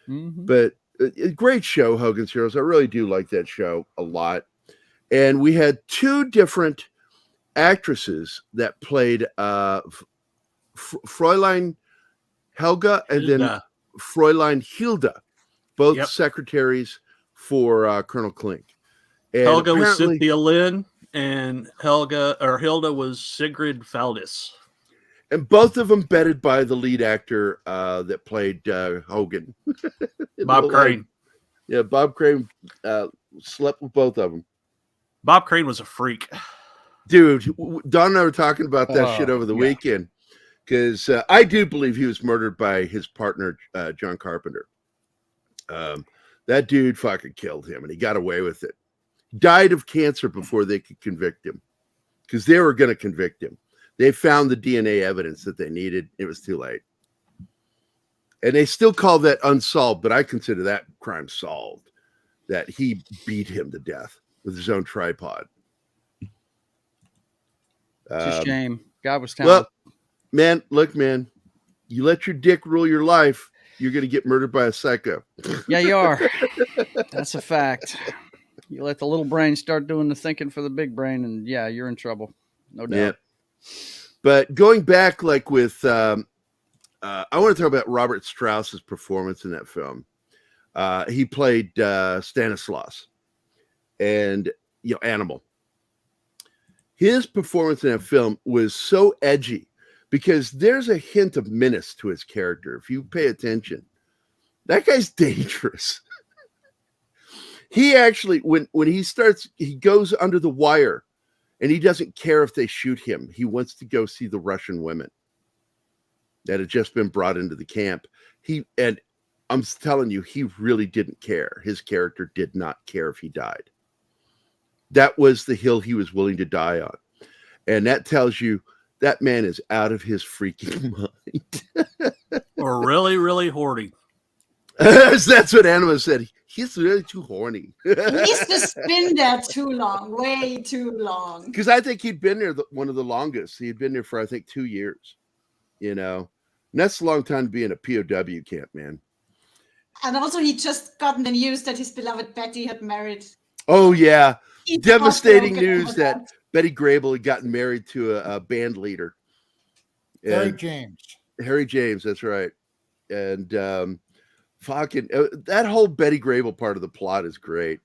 Mhm. But a great show, Hogan's Heroes. I really do like that show a lot. And we had two different actresses that played Fräulein Helga and then Hilda. Fräulein Hilda, both Yep. secretaries for Colonel Klink. And Helga was apparently- Cynthia Lynn, and Hilda was Sigrid Valdis. and both of them bedded by the lead actor that played Hogan. Bob Crane. Yeah, Bob Crane slept with both of them. Bob Crane was a freak. Dude, Don and I were talking about that Oh, shit over the yeah. weekend because I do believe he was murdered by his partner, John Carpenter. That dude fucking killed him and he got away with it. Died of cancer before they could convict him because they were going to convict him. They found the DNA evidence that they needed. It was too late. And they still call that unsolved, but I consider that crime solved, that he beat him to death with his own tripod. It's a shame. God was Well, talented. man, look, man, you let your dick rule your life, you're going to get murdered by a psycho. Yeah, you are. That's a fact. You let the little brain start doing the thinking for the big brain, and yeah, you're in trouble. No doubt. Yeah. But going back, like with, I want to talk about Robert Strauss's performance in that film. He played Stanislaus and, Animal. His performance in that film was so edgy because there's a hint of menace to his character. If you pay attention, that guy's dangerous. He actually, when he goes under the wire and he doesn't care if they shoot him. He wants to go see the Russian women that had just been brought into the camp. And I'm telling you, he really didn't care. His character did not care if he died. That was the hill he was willing to die on. And that tells you that man is out of his freaking mind. Or really, really horny. That's what Anima said. He's really too horny. He used to spin there too long, way too long. Because I think he'd been there one of the longest. He had been there for, I think, 2 years. And that's a long time to be in a POW camp, man. And also, he just gotten the news that his beloved Betty had married. Oh, yeah. He's Devastating heartbroken news over that Betty Grable had gotten married to a band leader. Harry And James. Harry James, that's right. And fucking that whole Betty Grable part of the plot is great.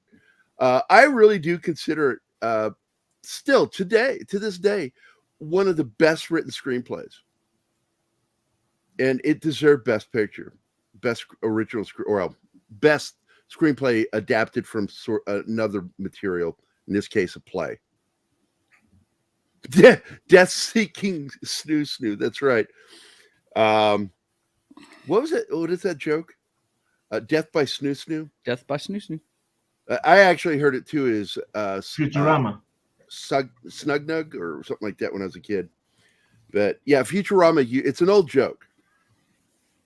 I really do consider it still to this day, one of the best written screenplays. And it deserved Best Picture, Best Original, Best Screenplay adapted from another material, in this case, a play. Death Seeking Snoo. That's right. What was it? What is that joke? Death by Snoo. Death by Snoo. I actually heard it too as Futurama. Snugnug or something like that when I was a kid. But yeah, Futurama, it's an old joke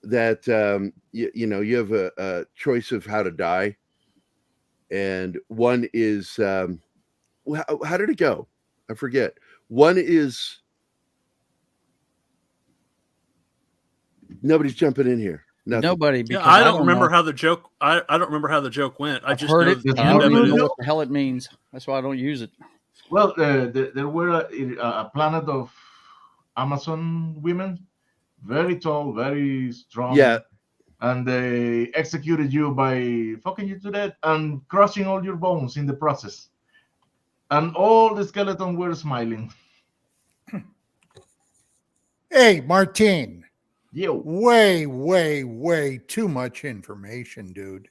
that you have a choice of how to die. And one is how did it go? I forget. One is nobody's jumping in here. Nothing. Nobody. Yeah, Because I don't remember know. how the joke. I don't remember how the joke went. I I've just heard know it. the I end don't of even it. know is- what the hell it means. That's why I don't use it. Well, there were a planet of Amazon women, very tall, very strong. Yeah. And they executed you by fucking you to death and crushing all your bones in the process. And all the skeletons were smiling. Hey, Martine, Yo. Way, way, way too much information, dude.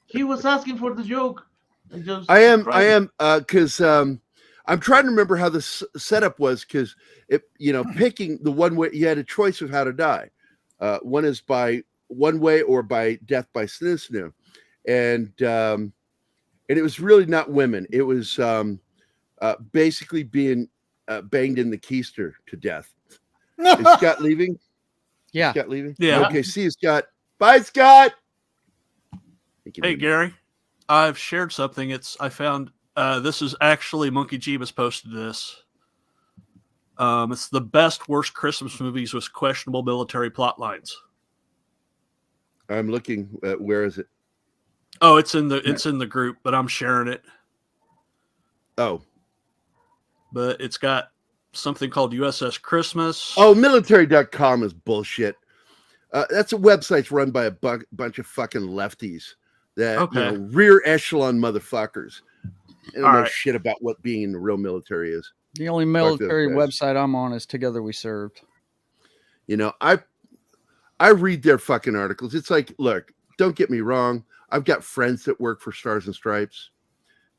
He was asking for the joke. I am, because I'm trying to remember how the setup was, because picking the one way, you had a choice of how to die. One is by one way or by death by snoo, and it was really not women. It was basically being banged in the keister to death. Is Scott leaving? Yeah. Is Scott leaving? Yeah. Okay. See you, Scott. Bye, Scott. Hey, Gary, I've shared something. I found this is actually Monkey Jeebus posted this. It's the best worst Christmas movies with questionable military plot lines. I'm looking. Where is it? Oh, it's in the group, but I'm sharing it. Oh, but it's got something called USS Christmas. Oh, military.com is bullshit. That's a website run by a bunch of fucking lefties that rear echelon motherfuckers. They don't know shit about what being in the real military is. The only military website I'm on is Together We Served. I read their fucking articles. It's like, look, don't get me wrong. I've got friends that work for Stars and Stripes,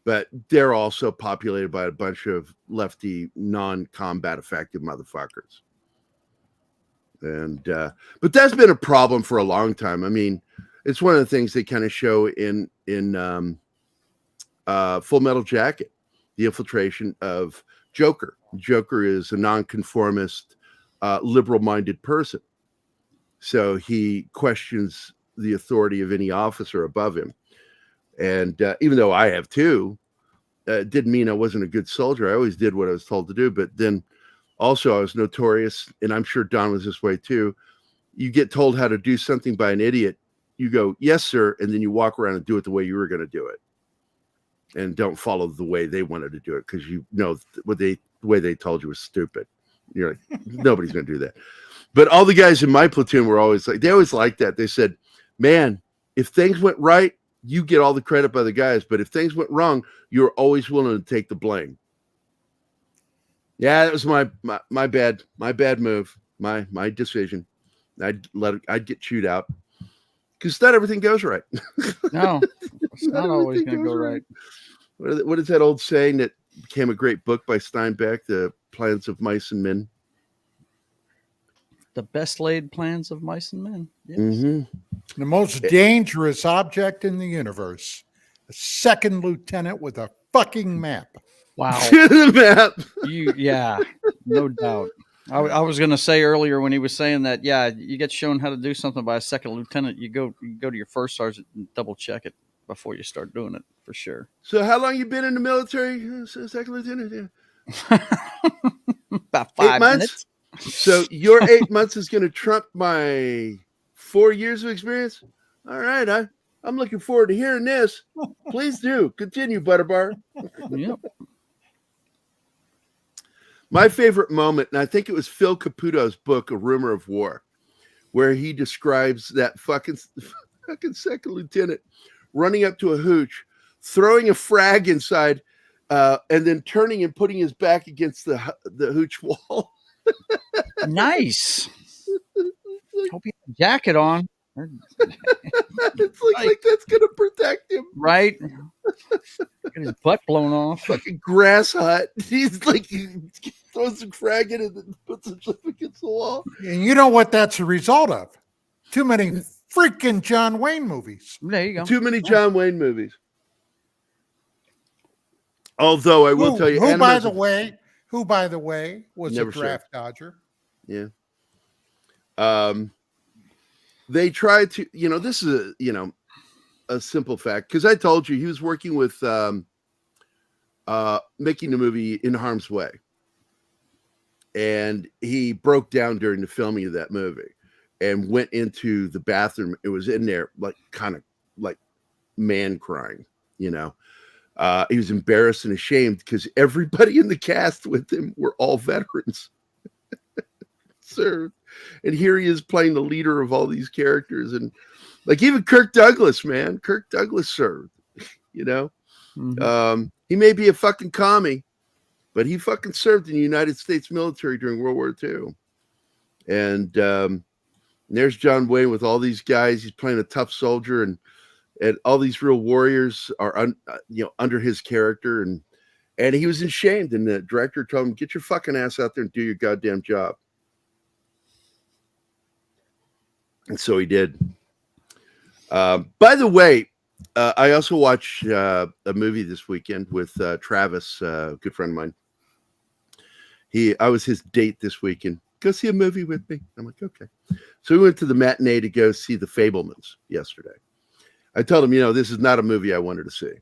but they're also populated by a bunch of lefty, non-combat effective motherfuckers. And but that's been a problem for a long time. I mean, it's one of the things they kind of show in Full Metal Jacket, the infiltration of Joker. Joker is a nonconformist, liberal-minded person. So he questions the authority of any officer above him. And even though I have too, didn't mean I wasn't a good soldier. I always did what I was told to do. But then also I was notorious, and I'm sure Don was this way too. You get told how to do something by an idiot. You go, yes, sir. And then you walk around and do it the way you were going to do it. And don't follow the way they wanted to do it, because you know the way they told you was stupid. You're like, nobody's going to do that. But all the guys in my platoon were always like, they always liked that. They said, man, if things went right, you get all the credit by the guys. But if things went wrong, you're always willing to take the blame. Yeah, that was my bad move, my decision. I'd get chewed out, because not everything goes right. No, it's not always going to go right. What is that old saying that became a great book by Steinbeck, The Plans of Mice and Men? The best laid plans of mice and men. Yes. Mm-hmm. The most dangerous object in the universe. A second lieutenant with a fucking map. Wow. The map. Yeah, no doubt. I was going to say earlier when he was saying that, yeah, you get shown how to do something by a second lieutenant, you go to your first sergeant and double check it before you start doing it, for sure. So how long you been in the military, second lieutenant? Yeah. About 5 minutes. So your 8 months is going to trump my 4 years of experience? All right, I'm looking forward to hearing this. Please do. Continue, Butterbar. Yep. My favorite moment, and I think it was Phil Caputo's book, A Rumor of War, where he describes that fucking second lieutenant running up to a hooch, throwing a frag inside, and then turning and putting his back against the hooch wall. Nice. Hope you have a jacket on. It's like that's gonna protect him, right? Get his butt blown off. Fucking grass hut. He's like, he throws some frag in and then puts himself against the wall. And you know what that's a result of? Too many freaking John Wayne movies. There you go. Too many John Wayne movies. Although I will tell you, who by the way was Never a draft dodger. Yeah. They tried to, this is a simple fact, because I told you he was working with making the movie In Harm's Way, and he broke down during the filming of that movie and went into the bathroom. It was in there, like kind of like man crying. He was embarrassed and ashamed because everybody in the cast with him were all veterans. Served. And here he is playing the leader of all these characters. And like even Kirk Douglas, man. Kirk Douglas served, Mm-hmm. He may be a fucking commie, but he fucking served in the United States military during World War II. And there's John Wayne with all these guys. He's playing a tough soldier, and all these real warriors are under his character, and he was ashamed. And the director told him, "Get your fucking ass out there and do your goddamn job." And so he did. By the way, I also watched a movie this weekend with Travis, a good friend of mine. I was his date this weekend. Go see a movie with me. I'm like, okay. So we went to the matinee to go see The Fabelmans yesterday. I told him, this is not a movie I wanted to see.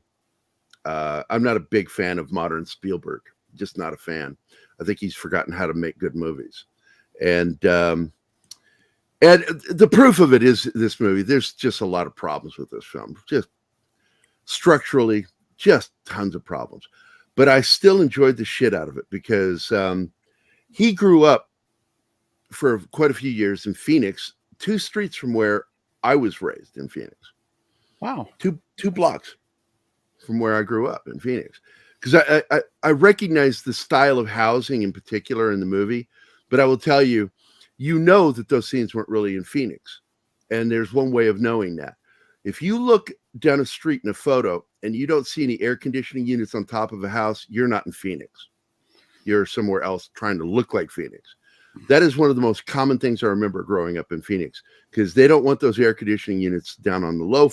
I'm not a big fan of modern Spielberg. Just not a fan. I think he's forgotten how to make good movies. And the proof of it is this movie. There's just a lot of problems with this film. Just structurally, just tons of problems. But I still enjoyed the shit out of it because he grew up for quite a few years in Phoenix, 2 streets from where I was raised in Phoenix. Wow. 2 blocks from where I grew up in Phoenix. Because I recognize the style of housing in particular in the movie, but I will tell you, that those scenes weren't really in Phoenix. And there's one way of knowing that. If you look down a street in a photo and you don't see any air conditioning units on top of a house, you're not in Phoenix. You're somewhere else trying to look like Phoenix. That is one of the most common things I remember growing up in Phoenix, because they don't want those air conditioning units down on the low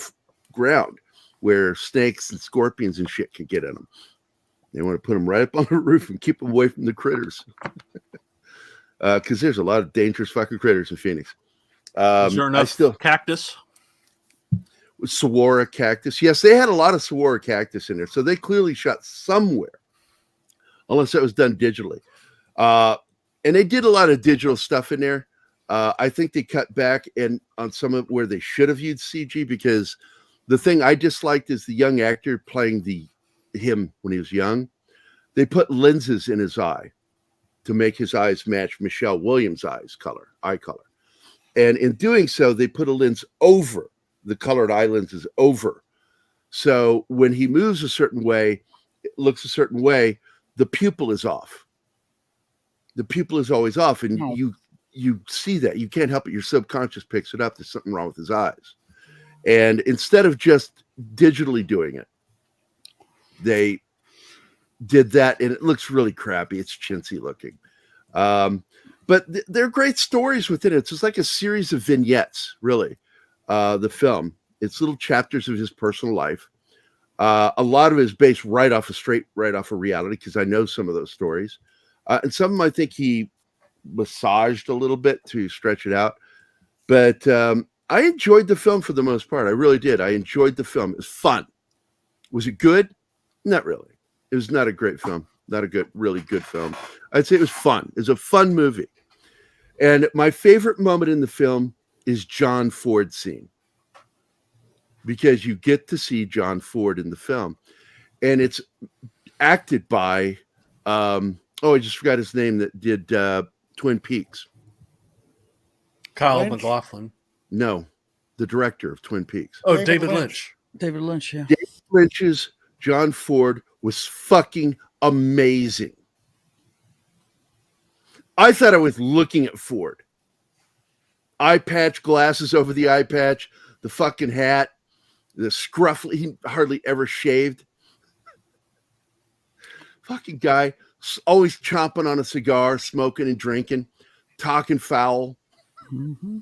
ground where snakes and scorpions and shit could get in them. They want to put them right up on the roof and keep them away from the critters. Because there's a lot of dangerous fucking critters in Phoenix. Is there enough cactus? Saguaro cactus. Yes, they had a lot of saguaro cactus in there. So they clearly shot somewhere, unless that was done digitally. And they did a lot of digital stuff in there. I think they cut back on some of where they should have used CG, because the thing I disliked is the young actor playing him when he was young. They put lenses in his eye to make his eyes match Michelle Williams' eye color. And in doing so, they put a lens over the colored eye lenses over. So when he moves a certain way, it looks a certain way, the pupil is off. The pupil is always off, and you see that. You can't help it. Your subconscious picks it up. There's something wrong with his eyes. And instead of just digitally doing it, they did that, and it looks really crappy. It's chintzy looking. But there are great stories within it. It's just like a series of vignettes, really, the film. It's little chapters of his personal life. A lot of it is based right off of reality, because I know some of those stories. And some of them I think he massaged a little bit to stretch it out. But I enjoyed the film for the most part. I really did. I enjoyed the film. It was fun. Was it good? Not really. It was not a great film. Not a really good film. I'd say it was fun. It was a fun movie. And my favorite moment in the film is John Ford's scene, because you get to see John Ford in the film. And it's acted by... I just forgot his name that did Twin Peaks. Kyle MacLachlan. No, the director of Twin Peaks. Oh, David Lynch. David Lynch, yeah. David Lynch's John Ford was fucking amazing. I thought I was looking at Ford. Eye patch, glasses over the eye patch, the fucking hat, the scruffy, he hardly ever shaved. Fucking guy. Always chomping on a cigar, smoking and drinking, talking foul. Mm-hmm.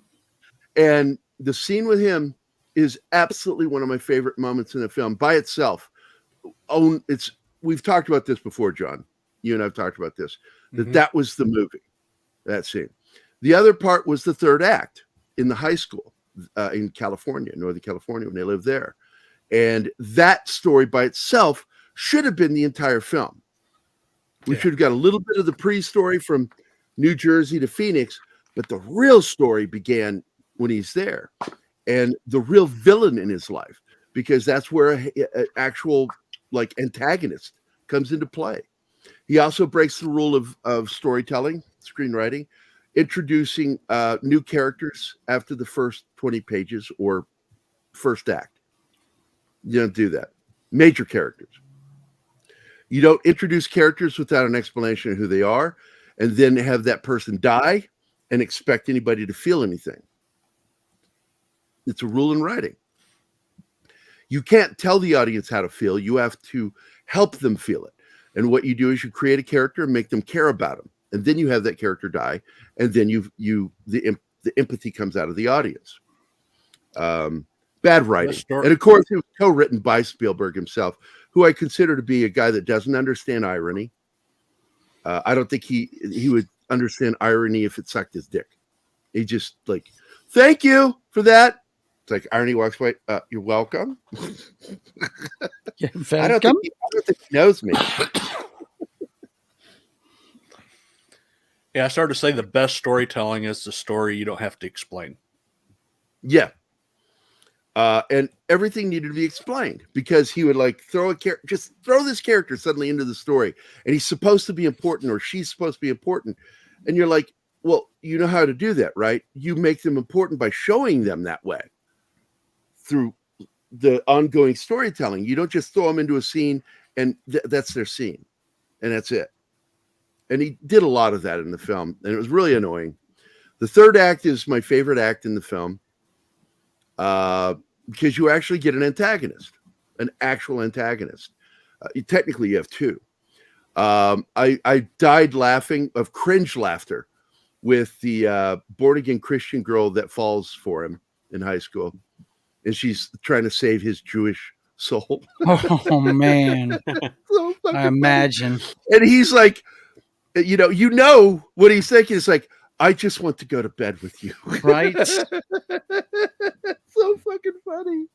And the scene with him is absolutely one of my favorite moments in the film by itself. We've talked about this before, John. You and I've talked about this. That was the movie, that scene. The other part was the third act in the high school in California, Northern California, when they lived there. And that story by itself should have been the entire film. We should have got a little bit of the pre-story from New Jersey to Phoenix, but the real story began when he's there, and the real villain in his life, because that's where an actual antagonist comes into play. He also breaks the rule of storytelling, screenwriting, introducing new characters after the first 20 pages or first act. You don't do that. Major characters. You don't introduce characters without an explanation of who they are, and then have that person die and expect anybody to feel anything. It's a rule in writing. You can't tell the audience how to feel. You have to help them feel it. And what you do is you create a character and make them care about them. And then you have that character die. And then the empathy comes out of the audience. Bad writing. And of course, it was co-written by Spielberg himself, who I consider to be a guy that doesn't understand irony. I don't think he would understand irony if it sucked his dick. He just like, thank you for that. It's like irony walks away. You're welcome. I don't think he knows me. Yeah, I started to say the best storytelling is the story you don't have to explain. Yeah. And everything needed to be explained because he would like throw this character suddenly into the story, and he's supposed to be important or she's supposed to be important. And you're like, well, you know how to do that, right? You make them important by showing them that way through the ongoing storytelling. You don't just throw them into a scene and that's their scene and that's it. And he did a lot of that in the film, and it was really annoying. The third act is my favorite act in the film. Because you actually get an actual antagonist. Technically, you have two. I died laughing of cringe laughter with the born-again Christian girl that falls for him in high school. And she's trying to save his Jewish soul. Oh man. So I imagine. Funny. And he's like, you know what he's thinking is like, I just want to go to bed with you. Right. So fucking funny.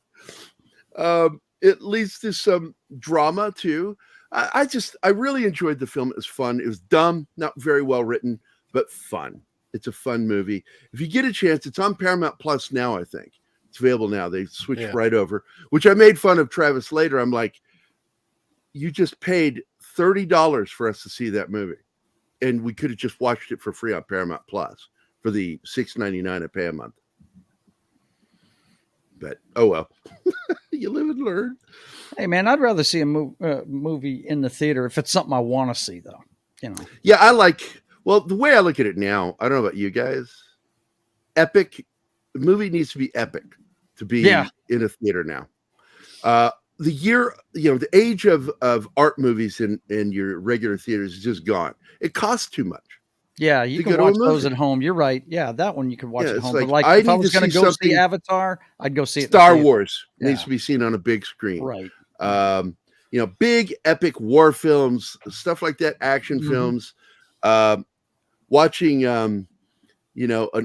It leads to some drama too. I really enjoyed the film. It was fun. It was dumb, not very well written, but fun. It's a fun movie. If you get a chance, it's on Paramount Plus now, I think. It's available now. They switched right over, which I made fun of Travis later. I'm like, you just paid $30 for us to see that movie. And we could have just watched it for free on Paramount Plus for the $6.99 I pay a month. But oh well, you live and learn. Hey man, I'd rather see a movie in the theater if it's something I want to see, though. Yeah, the way I look at it now. I don't know about you guys. Epic. The movie needs to be epic to be in a theater now. The age of art movies in your regular theaters is just gone. It costs too much. Yeah, you can watch those at home. You're right. Yeah, that one you can watch at home. But like if I was going to go see Avatar, I'd go see it. Star Wars needs to be seen on a big screen. Right. Big epic war films, stuff like that, action films. Watching, an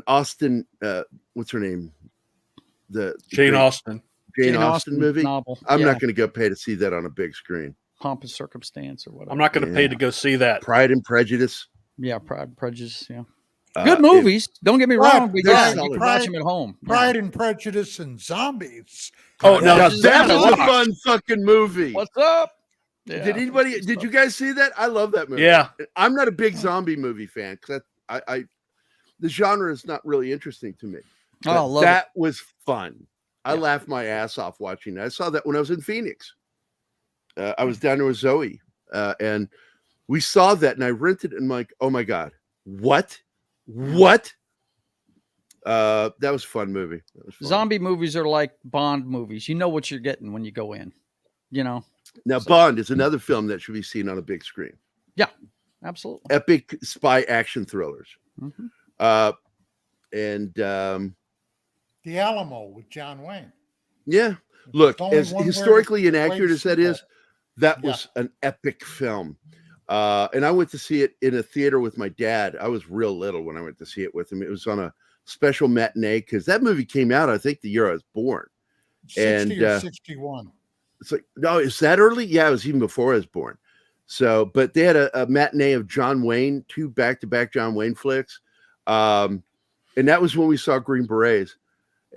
Austen, what's her name? Jane Austen. Jane Austen movie. Novel. I'm not going to go pay to see that on a big screen. Pomp and Circumstance or whatever. I'm not going to pay to go see that. Pride and Prejudice. Yeah, Pride and Prejudice. Yeah. Good movies. Don't get me wrong, but you can watch them at home. Pride and Prejudice and Zombies. Oh, now that's a fun fucking movie. What's up? Yeah, did you guys see that? I love that movie. Yeah. I'm not a big zombie movie fan because the genre is not really interesting to me. That was fun. I laughed my ass off watching that. I saw that when I was in Phoenix. I was down there with Zoe, and we saw that, and I rented it, and I'm like, oh my God, what? That was a fun movie. Zombie movies are like Bond movies. You know what you're getting when you go in, Now, Bond is another film that should be seen on a big screen. Yeah, absolutely. Epic spy action thrillers. The Alamo with John Wayne. Yeah. Look, as historically inaccurate as that is, that was an epic film. And I went to see it in a theater with my dad. I was real little when I went to see it with him. It was on a special matinee because that movie came out, I think, the year I was born. 60 or 61. It's like, no, is that early? Yeah, it was even before I was born. So, but they had a matinee of John Wayne, 2 back-to-back John Wayne flicks. And that was when we saw Green Berets.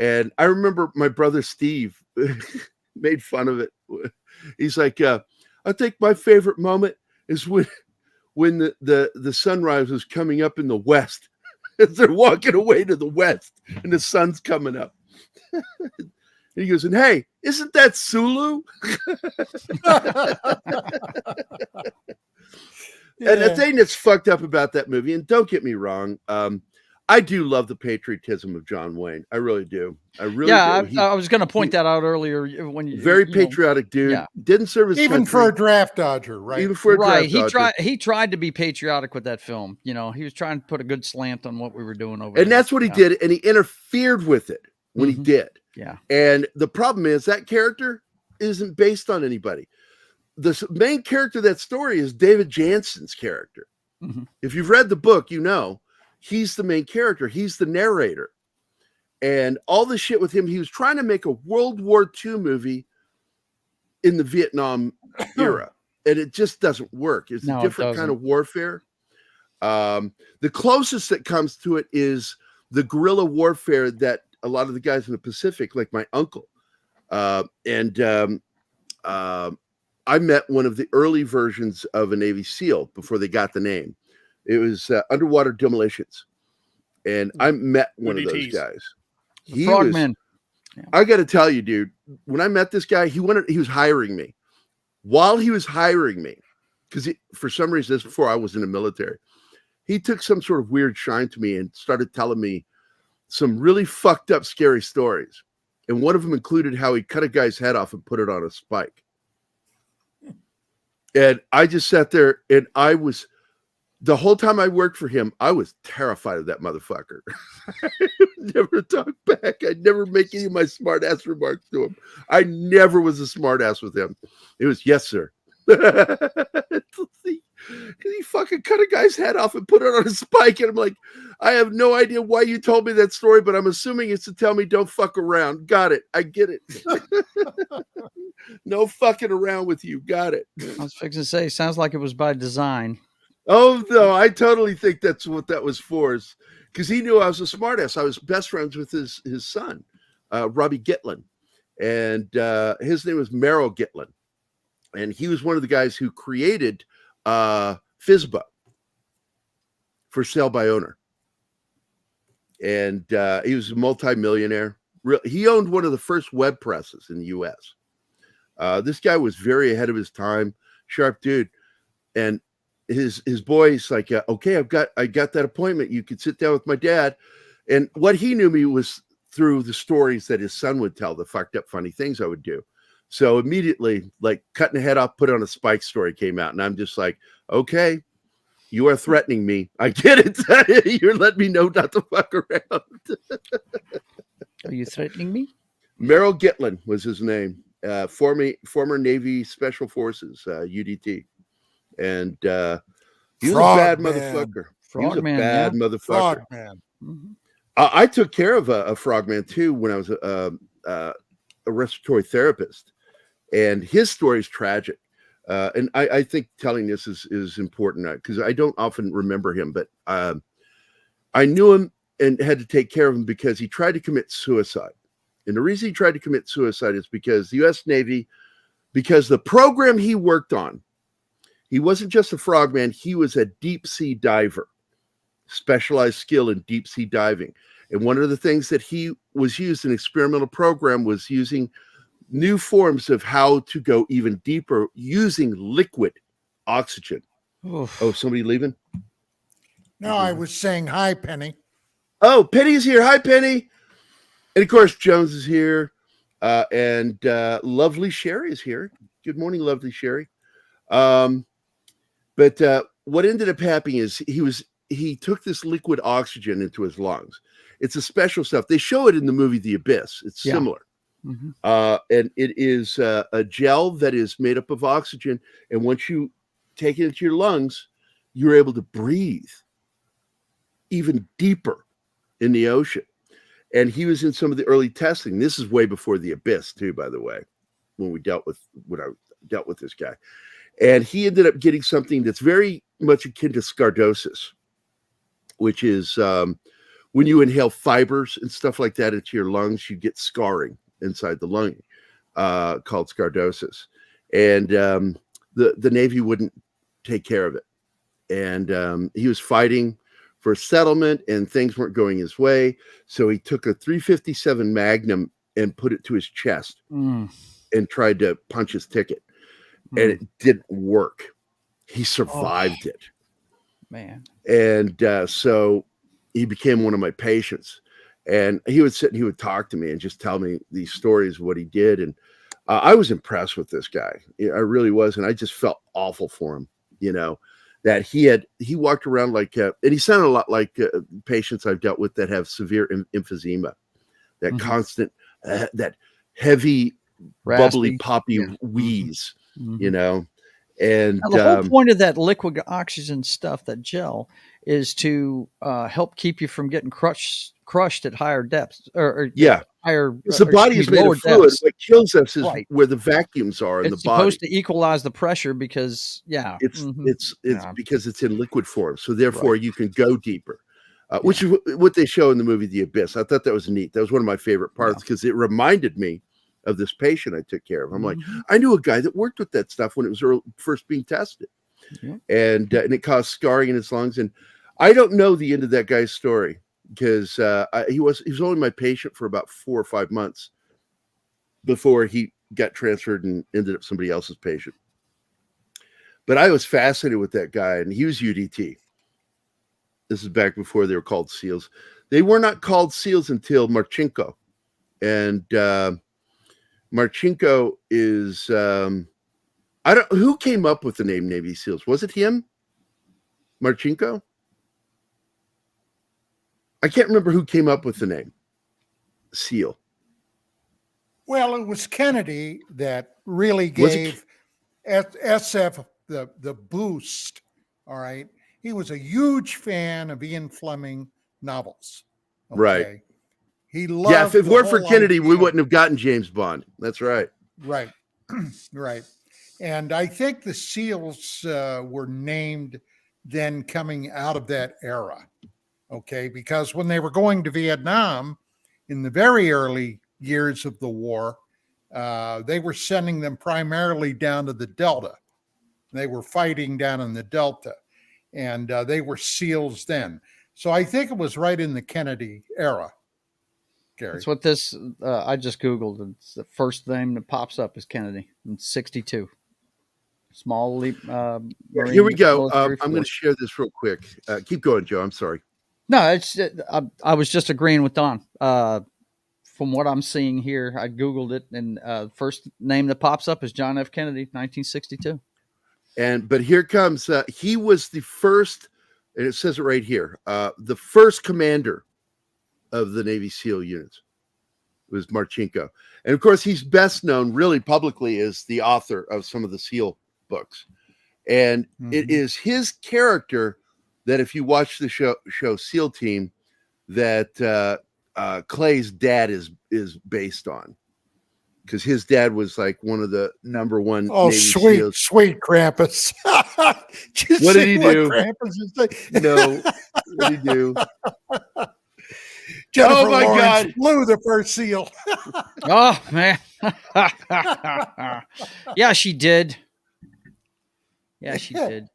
And I remember my brother Steve made fun of it. He's like, I think my favorite moment is when the sunrise was coming up in the west as they're walking away to the west and the sun's coming up. And he goes, and hey, isn't that Sulu? And the thing that's fucked up about that movie, and don't get me wrong, I do love the patriotism of John Wayne. I really do. I really do. I was going to point that out earlier when you Very patriotic dude. Yeah. Didn't serve his even country. for a draft dodger, right? Even for a draft dodger. He tried to be patriotic with that film. He was trying to put a good slant on what we were doing over And there. that's what he did, and he interfered with it when he did. Yeah. And the problem is that character isn't based on anybody. The main character of that story is David Jansen's character. If you've read the book, he's the main character. He's the narrator. And all the shit with him, he was trying to make a World War II movie in the Vietnam era. And it just doesn't work. It's a different kind of warfare. The closest that comes to it is the guerrilla warfare that a lot of the guys in the Pacific, like my uncle, I met one of the early versions of a Navy SEAL before they got the name. It was Underwater Demolitions. And I met one of those guys. He Frogman. I got to tell you, dude, when I met this guy, he was hiring me. While he was hiring me, because for some reason, this before I was in the military, he took some sort of weird shine to me and started telling me some really fucked up, scary stories. And one of them included how he cut a guy's head off and put it on a spike. And I just sat there and the whole time I worked for him, I was terrified of that motherfucker. I never talk back. I never make any of my smart ass remarks to him. I never was a smart ass with him. It was, yes, sir. He fucking cut a guy's head off and put it on a spike. And I'm like, I have no idea why you told me that story, but I'm assuming it's to tell me don't fuck around. Got it. I get it. No fucking around with you. Got it. I was fixing to say, sounds like it was by design. Oh, no, I totally think that's what that was for. Because he knew I was a smartass. I was best friends with his son, Robbie Gitlin. And his name was Merrill Gitlin. And he was one of the guys who created FSBA, for sale by owner. And he was a multimillionaire. He owned one of the first web presses in the U.S. This guy was very ahead of his time, sharp dude. And his boy's like, okay, I got that appointment. You could sit down with my dad. And what he knew me was through the stories that his son would tell, the fucked up, funny things I would do. So immediately, like cutting a head off, put on a spike story came out. And I'm just like, okay, you are threatening me. I get it. You're letting me know not to fuck around. Are you threatening me? Merrill Gitlin was his name. Former Navy Special Forces, UDT. And he was a bad motherfucker. He was a bad motherfucker. Frogman. I took care of a frogman too when I was a respiratory therapist. And his story is tragic. And I think telling this is important because I don't often remember him, but I knew him and had to take care of him because he tried to commit suicide. And the reason he tried to commit suicide is because the U.S. Navy, because the program he worked on, he wasn't just a frogman, he was a deep sea diver, specialized skill in deep sea diving. And one of the things that he was used in experimental program was using new forms of how to go even deeper using liquid oxygen. Oof. Oh, somebody leaving? No, I was saying hi, Penny. Oh, Penny's here. Hi, Penny. And of course, Jones is here. And lovely Sherry is here. Good morning, lovely Sherry. But what ended up happening is he took this liquid oxygen into his lungs. It's a special stuff. They show it in the movie The Abyss. It's similar. Mm-hmm. And it is a gel that is made up of oxygen. And once you take it into your lungs, you're able to breathe even deeper in the ocean. And he was in some of the early testing. This is way before The Abyss, too, by the way, when I dealt with this guy. And he ended up getting something that's very much akin to scardosis, which is when you inhale fibers and stuff like that into your lungs, you get scarring inside the lung called scardosis. And the Navy wouldn't take care of it. And he was fighting for settlement and things weren't going his way. So he took a .357 Magnum and put it to his chest and tried to punch his ticket. And it didn't work. He survived it. Man. And so he became one of my patients. And he would sit and he would talk to me and just tell me these stories of what he did. And I was impressed with this guy. I really was. And I just felt awful for him, that he walked around like, and he sounded a lot like patients I've dealt with that have severe emphysema, that constant, that heavy, bubbly, poppy wheeze, And now, the whole point of that liquid oxygen stuff, that gel, is to help keep you from getting crushed at higher depths or higher. The body is made of fluid. Depths. What kills us is where the vacuums are in the body. It's supposed to equalize the pressure because it's because it's in liquid form. So therefore you can go deeper, which is what they show in the movie The Abyss. I thought that was neat. That was one of my favorite parts because it reminded me of this patient I took care of. I'm like, I knew a guy that worked with that stuff when it was first being tested, and it caused scarring in his lungs. And I don't know the end of that guy's story because he was only my patient for about 4 or 5 months before he got transferred and ended up somebody else's patient. But I was fascinated with that guy, and he was UDT. This is back before they were called SEALs. They were not called SEALs until Marchenko, and Marchenko is who came up with the name Navy SEALs? Was it him? Marchenko? I can't remember who came up with the name SEAL. Well, it was Kennedy that really gave SF the boost. All right. He was a huge fan of Ian Fleming novels. Okay? Right. He loved. If it weren't for Kennedy, we wouldn't have gotten James Bond. That's right. Right. Right. And I think the SEALs were named then coming out of that era. Okay. Because when they were going to Vietnam in the very early years of the war, they were sending them primarily down to the Delta. They were fighting down in the Delta, and they were SEALs then. So I think it was right in the Kennedy era. Gary. That's what this, I just Googled. It's the first name that pops up is Kennedy in 1962. Small leap. Here we go. I'm going to share this real quick. Keep going, Joe. I'm sorry. No, I was just agreeing with Don. From what I'm seeing here, I Googled it, and first name that pops up is John F. Kennedy, 1962. But here comes, he was the first, and it says it right here, the first commander of the Navy SEAL units was Marchenko. And of course, he's best known really publicly as the author of some of the SEAL books. And it is his character that if you watch the show SEAL Team, that Clay's dad is based on. Because his dad was like one of the number one. Oh, Navy sweet, SEALs. Sweet Krampus. What did he do? Krampus is like? No, what did he do? Jennifer Lawrence blew the first SEAL. Oh, man. Yeah, she did. Yeah, she did.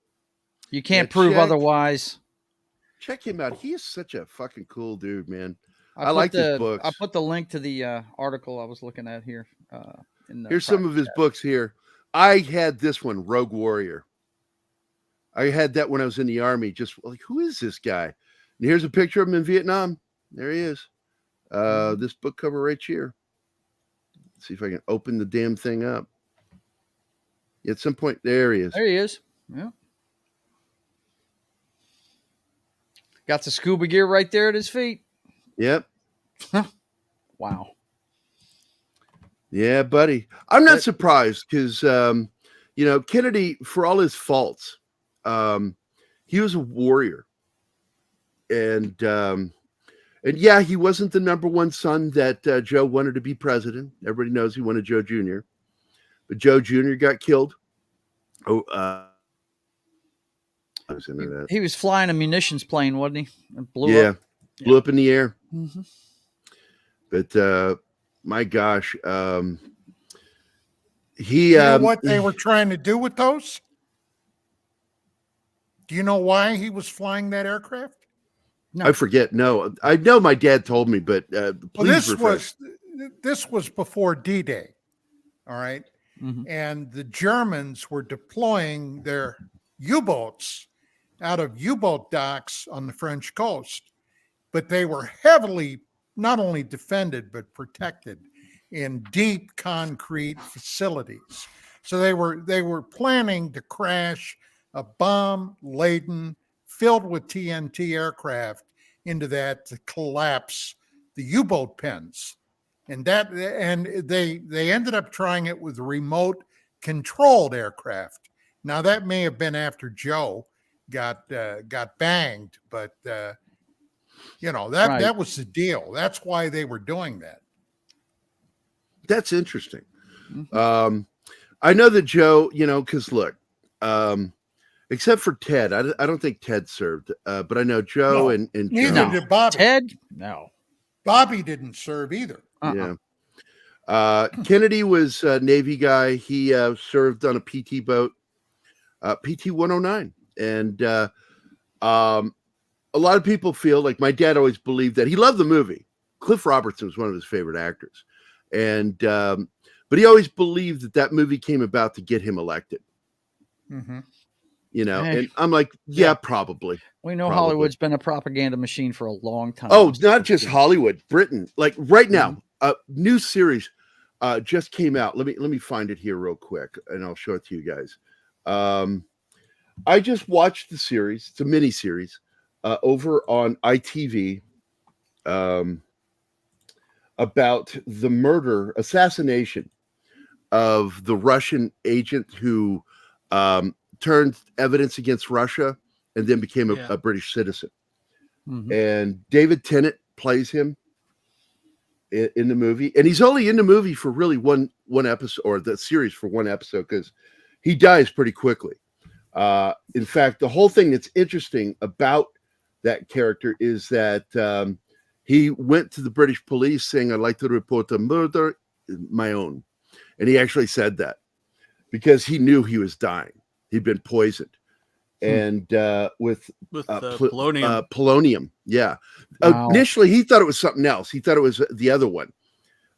You can't prove otherwise. Check him out. He is such a fucking cool dude, man. I like his books. I put the link to the article I was looking at here. Here's some of his books here. I had this one, Rogue Warrior. I had that when I was in the Army. Just like, who is this guy? And here's a picture of him in Vietnam. There he is. This book cover right here. Let's see if I can open the damn thing up. At some point, there he is. There he is. Yeah. Got the scuba gear right there at his feet. Yep. Wow. Yeah, buddy. I'm not surprised because, Kennedy, for all his faults, he was a warrior. And yeah, he wasn't the number one son that Joe wanted to be president. Everybody knows he wanted Joe Jr. But Joe Jr. got killed. I was into that. He was flying a munitions plane, wasn't he? It blew up. Blew up in the air. Mm-hmm. But my gosh, you know what they were trying to do with those? Do you know why he was flying that aircraft? No. I forget. No, I know my dad told me, but please this was before D-Day. All right. Mm-hmm. And the Germans were deploying their U-boats out of U-boat docks on the French coast, but they were heavily not only defended but protected in deep concrete facilities. So they were planning to crash a bomb-laden, filled with TNT aircraft into that to collapse the U-boat pens. And they ended up trying it with remote controlled aircraft. Now that may have been after Joe got banged, but Right. that was the deal. That's why they were doing that. That's interesting. Mhm. I know that Joe, because look, except for Ted, I don't think Ted served, but I know Joe No, and neither Joe. No. did Bobby. Ted? No. Bobby didn't serve either. Uh-uh. Yeah. Kennedy was a Navy guy. He served on a PT boat, PT 109. And a lot of people feel like my dad always believed that he loved the movie. Cliff Robertson was one of his favorite actors. And, but he always believed that movie came about to get him elected, Mm-hmm. Hey. And I'm like, yeah, probably. We know Probably. Hollywood's been a propaganda machine for a long time. Oh, not just Hollywood, Britain. Like right now, Mm-hmm. a new series just came out. Let me find it here real quick, and I'll show it to you guys. I just watched the series. It's a mini series over on ITV about the assassination of the Russian agent who turned evidence against Russia and then became a British citizen. Mhm. And David Tennant plays him in the movie, and he's only in the movie for really one episode, or the series for one episode, because he dies pretty quickly. In fact, the whole thing that's interesting about that character is that he went to the British police saying, "I'd like to report a murder, my own," and he actually said that because he knew he was dying. He'd been poisoned. And with polonium. Polonium, yeah. Wow. Initially, he thought it was something else. He thought it was the other one,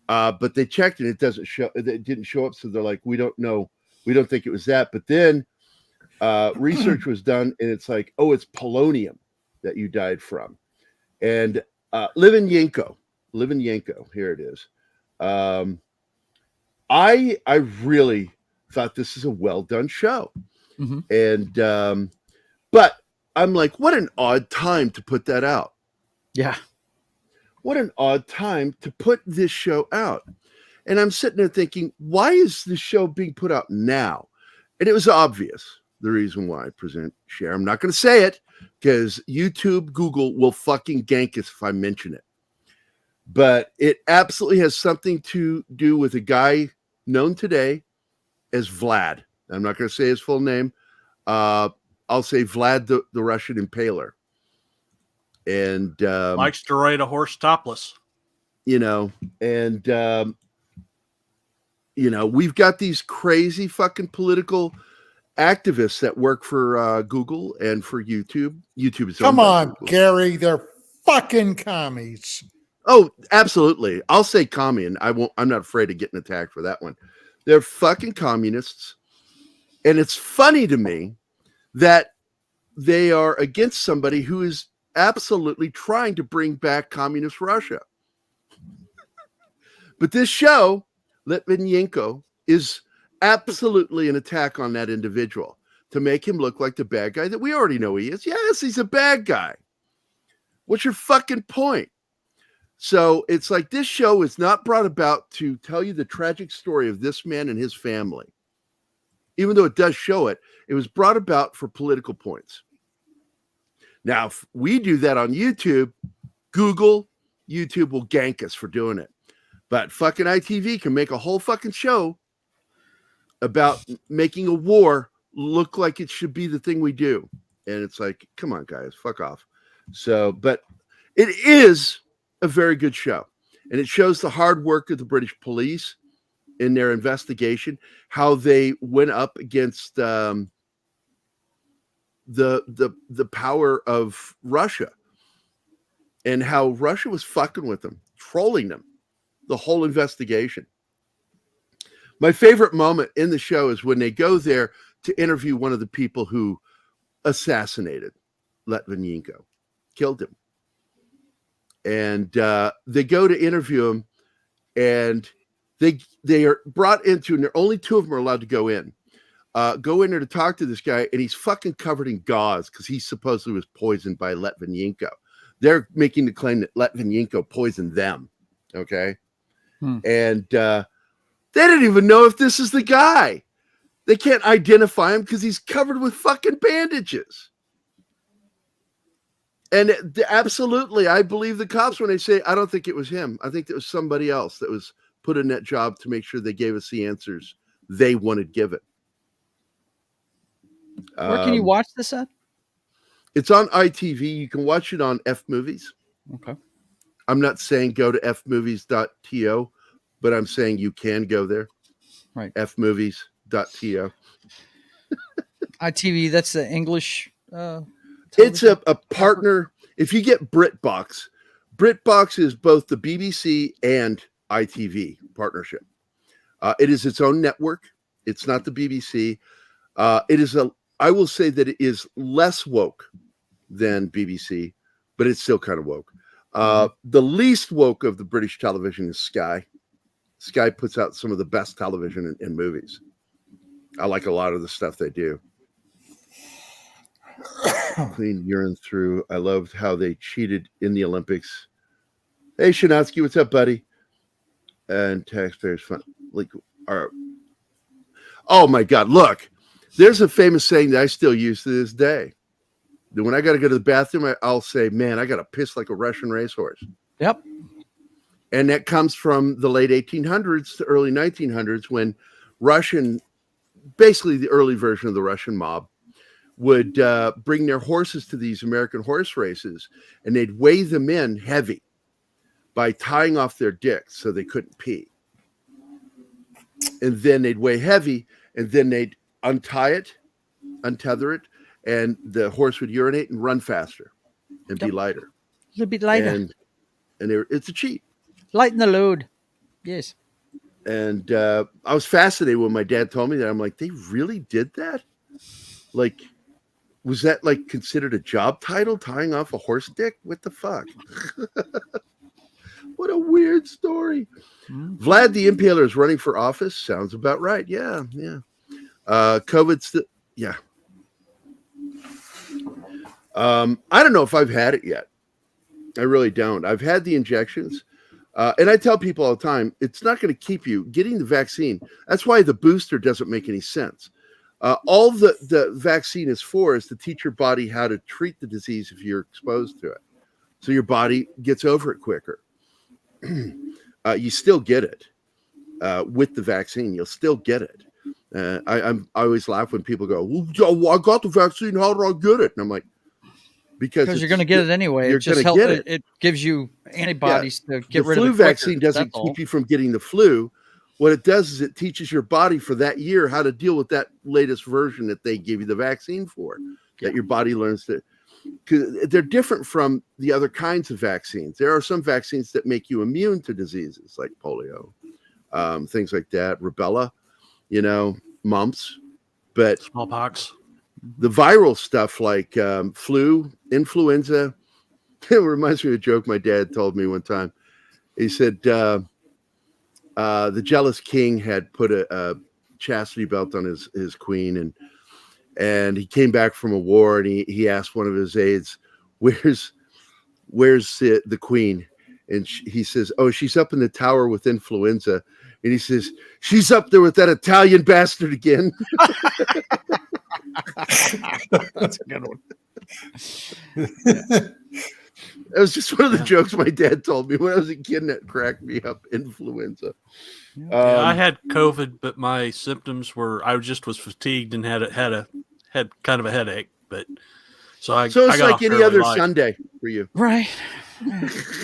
but they checked and it doesn't show. It didn't show up, so they're like, "We don't know. We don't think it was that." But then research was done, and it's like, "Oh, it's polonium that you died from." And Livinyenko, here it is. I really thought this is a well done show. Mm-hmm. And but I'm like, what an odd time to put that out. Yeah. What an odd time to put this show out. And I'm sitting there thinking, why is this show being put out now? And it was obvious the reason why. Share. I'm not going to say it because YouTube, Google will fucking gank us if I mention it. But it absolutely has something to do with a guy known today as Vlad. I'm not going to say his full name. I'll say Vlad the Russian Impaler. And Likes to ride a horse topless. we've got these crazy fucking political activists that work for Google and for YouTube. YouTube is Come owned by on, Google. Gary, they're fucking commies. Oh, absolutely. I'll say commie, and I'm not afraid of getting attacked for that one. They're fucking communists. And it's funny to me that they are against somebody who is absolutely trying to bring back communist Russia. But this show, Litvinenko, is absolutely an attack on that individual to make him look like the bad guy that we already know he is. Yes, he's a bad guy. What's your fucking point? So it's like this show is not brought about to tell you the tragic story of this man and his family. Even though it does show it, it was brought about for political points. Now, if we do that on YouTube, YouTube will gank us for doing it. But fucking ITV can make a whole fucking show about making a war look like it should be the thing we do. And it's like, come on, guys, fuck off. So, but it is a very good show. And it shows the hard work of the British police in their investigation, how they went up against the power of Russia, and how Russia was fucking with them, trolling them, the whole investigation. My favorite moment in the show is when they go there to interview one of the people who assassinated Litvinenko, killed him. And they go to interview him, and they are brought into, and there only two of them are allowed to go in there to talk to this guy, and he's fucking covered in gauze because he supposedly was poisoned by Litvinenko. They're making the claim that Litvinenko poisoned them. Okay. And they didn't even know if this is the guy. They can't identify him because he's covered with fucking bandages. And absolutely, I believe the cops when they say, I don't think it was him. I think it was somebody else that was put in that job to make sure they gave us the answers they wanted given. Where can you watch this at? It's on ITV. You can watch it on F Movies. Okay. I'm not saying go to fmovies.to, but I'm saying you can go there. Right. fmovies.to. ITV, that's the English. It's a partner. If you get BritBox is both the BBC and ITV partnership. It is its own network. It's not the BBC. I will say that it is less woke than BBC, but it's still kind of woke. The least woke of the British television is Sky. Sky puts out some of the best television in movies. I like a lot of the stuff they do. Clean urine through. I loved how they cheated in the Olympics. Hey, Shanatsky, what's up, buddy? And taxpayers fund. Oh my God! Look, there's a famous saying that I still use to this day. That when I got to go to the bathroom, I'll say, "Man, I got to piss like a Russian racehorse." Yep. And that comes from the late 1800s to early 1900s, when basically the early version of the Russian mob, would bring their horses to these American horse races, and they'd weigh them in heavy by tying off their dicks so they couldn't pee. And then they'd weigh heavy, and then they'd untether it, and the horse would urinate and run faster and be lighter. A little bit lighter. And it's a cheat. Lighten the load. Yes. And I was fascinated when my dad told me that. I'm like, they really did that? Like, was that like considered a job title, tying off a horse dick? What the fuck? What a weird story. Vlad the Impaler is running for office. Sounds about right. Yeah. COVID's yeah. I don't know if I've had it yet. I really don't. I've had the injections. And I tell people all the time, it's not going to keep you getting the vaccine. That's why the booster doesn't make any sense. All the vaccine is for is to teach your body how to treat the disease if you're exposed to it. So your body gets over it quicker. You still get it with the vaccine. You'll still get it. I always laugh when people go, well, I got the vaccine. How did I get it? And I'm like, because you're going to get it anyway. You're going to get it. It gives you antibodies to get rid of it. The flu vaccine doesn't keep you from getting the flu. What it does is it teaches your body for that year how to deal with that latest version that they give you the vaccine for, that your body learns to. Because they're different from the other kinds of vaccines. There are some vaccines that make you immune to diseases like polio, things like that, rubella, mumps, but smallpox. The viral stuff like flu, influenza. It reminds me of a joke my dad told me one time. He said the jealous king had put a chastity belt on his queen, and he came back from a war, and he asked one of his aides, where's the queen? And he says, oh, she's up in the tower with influenza. And he says, she's up there with that Italian bastard again. That's a good one. That was just one of the jokes my dad told me when I was a kid, and that cracked me up. Influenza. I had COVID, but my symptoms were I just was fatigued and had kind of a headache. But so it's like any other Sunday for you, right?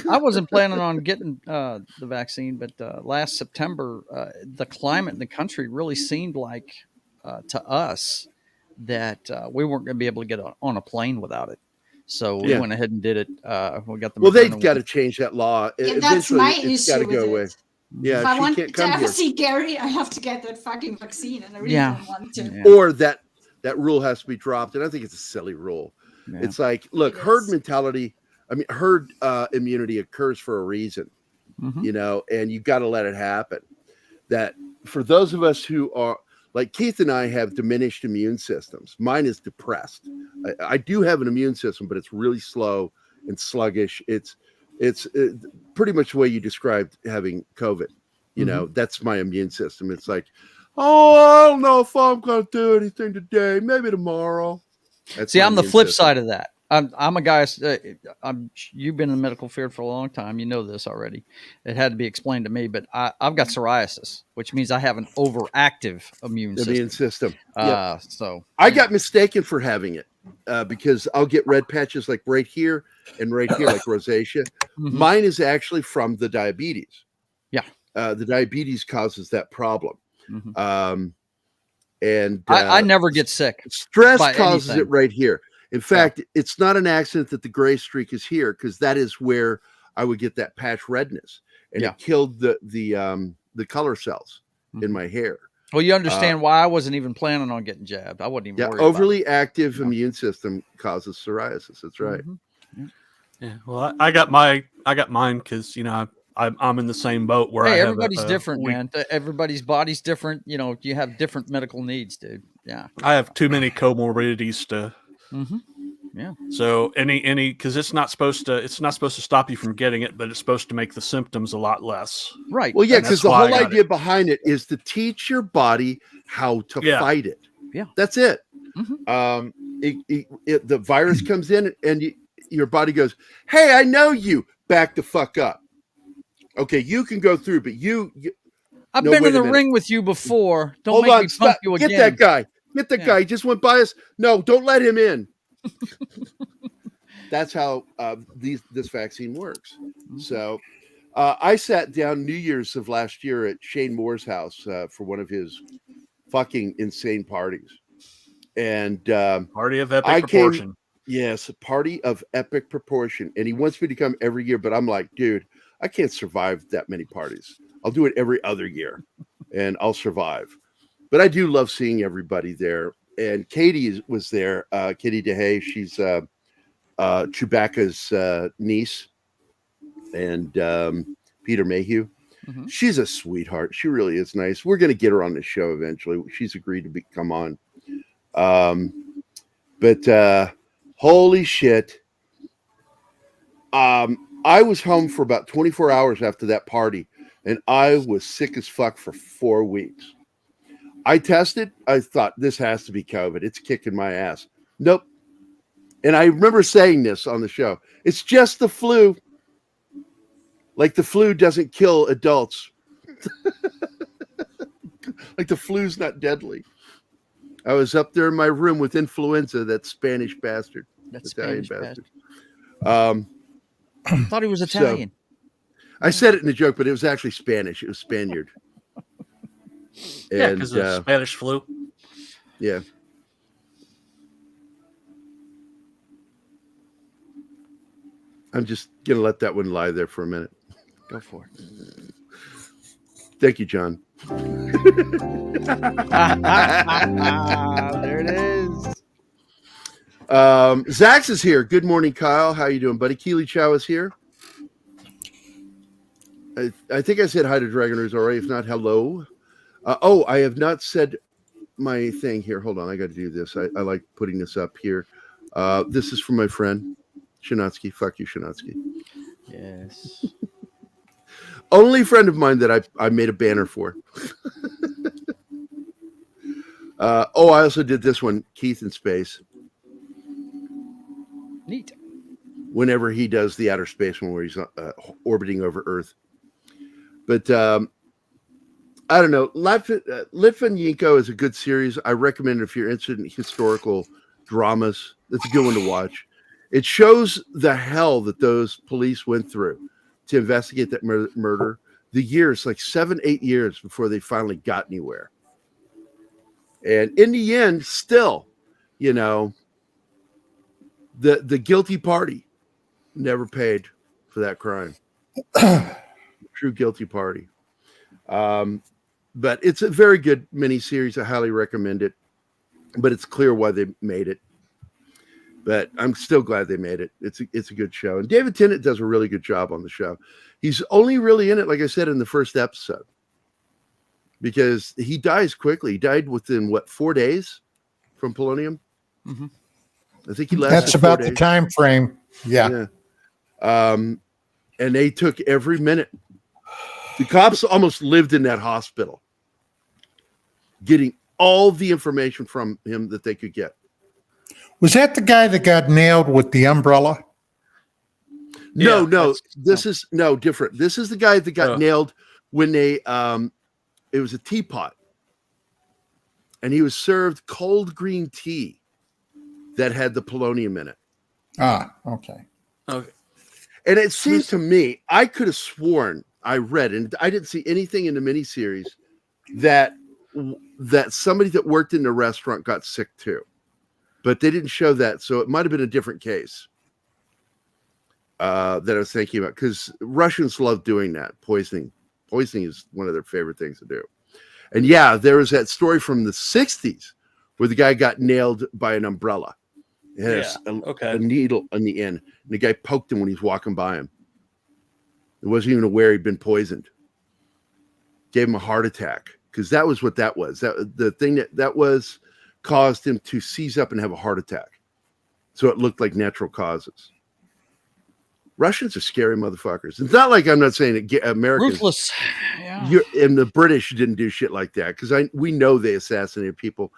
I wasn't planning on getting the vaccine, but last September, the climate in the country really seemed like to us that we weren't going to be able to get on a plane without it. So we went ahead and did it. We got the they've got to change that law. Yeah, that's my issue with go away. it. Yeah, if I want can't to come ever here. see Gary, I have to get that fucking vaccine, and I really don't want to. Yeah. Or that That rule has to be dropped, and I think it's a silly rule. Yeah. It's like, look, It herd is. mentality. I mean, herd immunity occurs for a reason, Mhm. you know, and you got to let it happen. That for those of us who are like Keith and I have diminished immune systems. Mine is depressed. I do have an immune system, but it's really slow and sluggish. It's pretty much the way you described having COVID. You know, that's my immune system. It's like, oh, I don't know if I'm going to do anything today. Maybe tomorrow. That's See, my I'm the immune flip system. side of that. I'm a guy. You've been in the medical field for a long time. You know this already. It had to be explained to me, but I've got psoriasis, which means I have an overactive immune system. Yep. So I got mistaken for having it because I'll get red patches like right here and right here, like rosacea. Mhm. Mine is actually from the diabetes. Yeah. The diabetes causes that problem. Mhm. And I never get sick. stress by causes anything. it right here. In fact, it's not an accident that the gray streak is here, because that is where I would get that patch redness, and Yeah. it killed the color cells in my hair. Well, you understand why I wasn't even planning on getting jabbed. I wasn't even Yeah, worried overly about active Yeah. immune system causes psoriasis. That's it. right. Mhm. Yeah. Well, I got mine because I'm in the same boat where I Hey, have everybody's a different, weak- man. Everybody's body's different. You know, you have different medical needs, dude. Yeah. I have too many comorbidities to. Mm-hmm. Yeah. So any because it's not supposed to stop you from getting it, but it's supposed to make the symptoms a lot less. Right. Well, yeah, And because that's the why I whole got idea behind it is to teach your body how to Yeah. fight it. Yeah. That's it. Mhm. The virus comes in, and your body goes, "Hey, I know you. Back the fuck up." Okay, you can go through, but you I've No, been wait in a the minute. ring with you before. Don't hold make on, me stop. pump you Get again. that guy. Get that Yeah. guy. He just went by us. No, don't let him in. That's how this vaccine works. So I sat down New Year's of last year at Shane Moore's house for one of his fucking insane parties. And Party of epic I proportion. yes, a party of epic proportion. And he wants me to come every year, but I'm like, dude, I can't survive that many parties. I'll do it every other year and I'll survive. But I do love seeing everybody there. And Katie was there, Katie DeHay. She's Chewbacca's niece, and Peter Mayhew. Mhm. She's a sweetheart. She really is nice. We're going to get her on the show eventually. She's agreed to come on. But holy shit. I was home for about 24 hours after that party, and I was sick as fuck for 4 weeks. I tested. I thought, this has to be COVID. It's kicking my ass. Nope. And I remember saying this on the show. It's just the flu. Like the flu doesn't kill adults. Like the flu's not deadly. I was up there in my room with influenza, that Spanish bastard. That's Italian Spanish bastard. I thought he was Italian. I said it in a joke, but it was actually Spanish. It was Spaniard. Yeah, And because of Spanish flu. yeah. I'm just going to let that one lie there for a minute. Go for it. Thank you, John. There it is. Zax is here. Good morning, Kyle. How you doing, buddy? Keely Chow is here. I think I said hi to Dragoners already. If not, hello. I have not said my thing here. Hold on. I got to do this. I like putting this up here. This is from my friend, Shinatsky. Fuck you, Shinatsky. Yes. Only friend of mine that I made a banner for. I also did this one, Keith in space. Neat. Whenever he does the outer space one where he's orbiting over Earth. But I don't know. Litvinenko is a good series. I recommend it if you're interested in historical dramas. It's a good one to watch. It shows the hell that those police went through to investigate that murder. The years, like 7-8 years before they finally got anywhere. And in the end, still, the guilty party never paid for that crime. True guilty party. But it's a very good miniseries. I highly recommend it. but it's clear why they made it. But I'm still glad they made it. It's a good show. And David Tennant does a really good job on the show. He's only really in it, like I said, in the first episode. Because he dies quickly. He died within, 4 days from polonium? Mm-hmm. I think he lasted That's about the time frame. Yeah. And they took every minute. The cops almost lived in that hospital, getting all the information from him that they could get. Was that the guy that got nailed with the umbrella? No, this is different. This is the guy that got nailed when they it was a teapot, and he was served cold green tea that had the polonium in it. Ah, okay. And it seems to me, I could have sworn I read, and I didn't see anything in the miniseries that somebody that worked in the restaurant got sick too. But they didn't show that, so it might have been a different case that I was thinking about, because Russians love doing that, poisoning. Poisoning is one of their favorite things to do. And yeah, there was that story from the 60s where the guy got nailed by an umbrella. It had a needle on the end, and the guy poked him when he's walking by him. He wasn't even aware he'd been poisoned. Gave him a heart attack, because that was what that was. The thing that was caused him to seize up and have a heart attack. So it looked like natural causes. Russians are scary motherfuckers. It's not like I'm not saying that Americans, ruthless, yeah. And the British didn't do shit like that, because we know they assassinated people.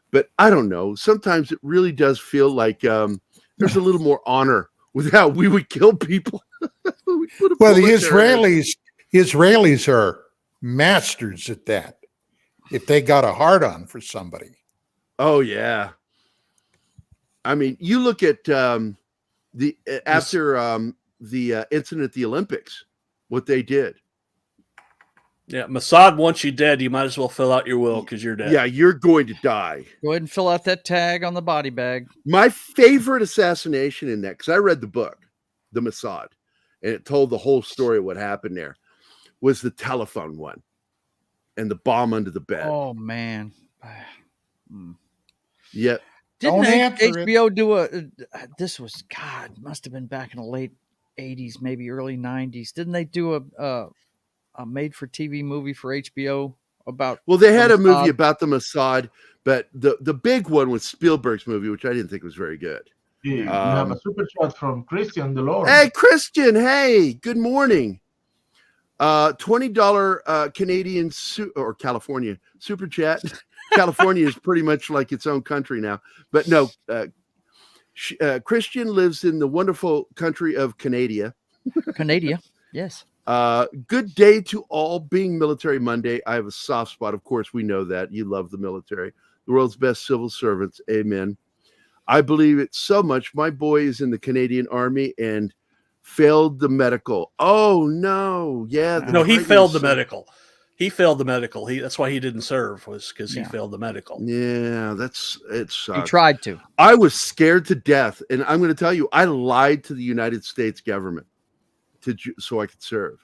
But I don't know. Sometimes it really does feel like there's a little more honor with how we would kill people. Well, the Israelis are masters at that. If they got a hard on for somebody. Oh yeah. I mean, you look at after the incident at the Olympics, what they did. Yeah, Mossad wants you dead. You might as well fill out your will because you're dead. Yeah, you're going to die. Go ahead and fill out that tag on the body bag. My favorite assassination in that, because I read the book, The Mossad, and it told the whole story of what happened there, was the telephone one and the bomb under the bed. Oh, man. Yeah. Didn't HBO do this was, God, must have been back in the late 80s, maybe early 90s. Didn't they do a made-for-TV movie for HBO about? Well, they had a movie about the Mossad, but the big one was Spielberg's movie, which I didn't think was very good. Yeah, we have a super chat from Christian DeLore. Hey, Christian. Hey, good morning. $20 Canadian or California super chat. California is pretty much like its own country now. But no, Christian lives in the wonderful country of Canada. Canada, yes. Good day to all. Being Military Monday, I have a soft spot. Of course, we know that. You love the military. The world's best civil servants. Amen. I believe it so much. My boy is in the Canadian Army and failed the medical. Oh, no. Yeah. No, he failed the medical. He failed the medical. That's why he didn't serve, was because he failed the medical. Yeah, it sucks. He tried to. I was scared to death. And I'm going to tell you, I lied to the United States government so I could serve.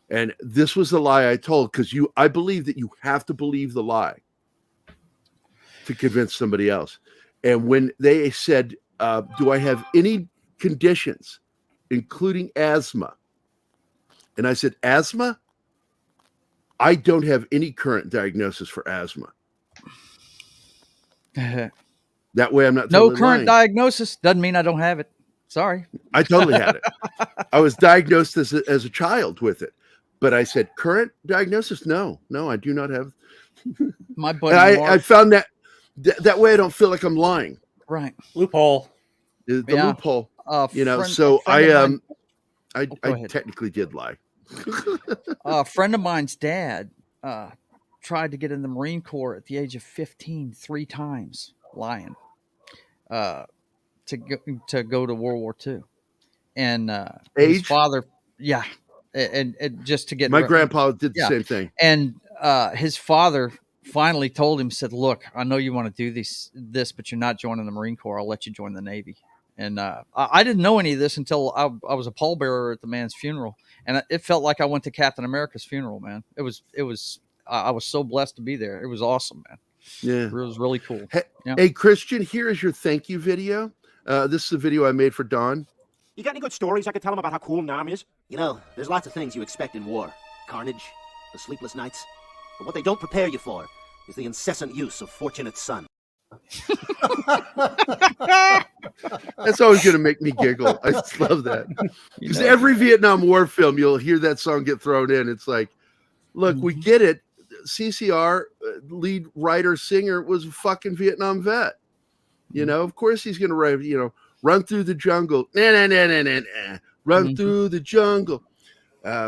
And this was the lie I told, because I believe that you have to believe the lie to convince somebody else. And when they said, do I have any conditions, including asthma? And I said, asthma? I don't have any current diagnosis for asthma. That way I'm not no current lying. diagnosis doesn't mean I don't have it. Sorry. I totally had it. I was diagnosed as a child with it. But I said, current diagnosis? No, I do not have. My buddy I found that way I don't feel like I'm lying. Right. Loophole. The loophole. I technically did lie. A friend of mine's dad tried to get in the Marine Corps at the age of 15 3 times, lying, to go to World War II. And his father, and just to get my grandpa did the same thing. And his father finally told him, said, "Look, I know you want to do this, but you're not joining the Marine Corps. I'll let you join the Navy." And I didn't know any of this until I was a pallbearer at the man's funeral, and it felt like I went to Captain America's funeral. Man, it was. I was so blessed to be there. It was awesome, man. Yeah. It was really cool. Hey, Yeah. hey, Christian, here is your thank you video. This is a video I made for Don. You got any good stories I could tell him about how cool Nam is? You know, there's lots of things you expect in war. Carnage, the sleepless nights. But what they don't prepare you for is the incessant use of Fortunate Son. That's always going to make me giggle. I just love that. Because every Vietnam War film, you'll hear that song get thrown in. It's like, look, we get it. CCR, lead writer, singer, was a fucking Vietnam vet. You know, of course he's going to write, you know, run through the jungle. Run through the jungle.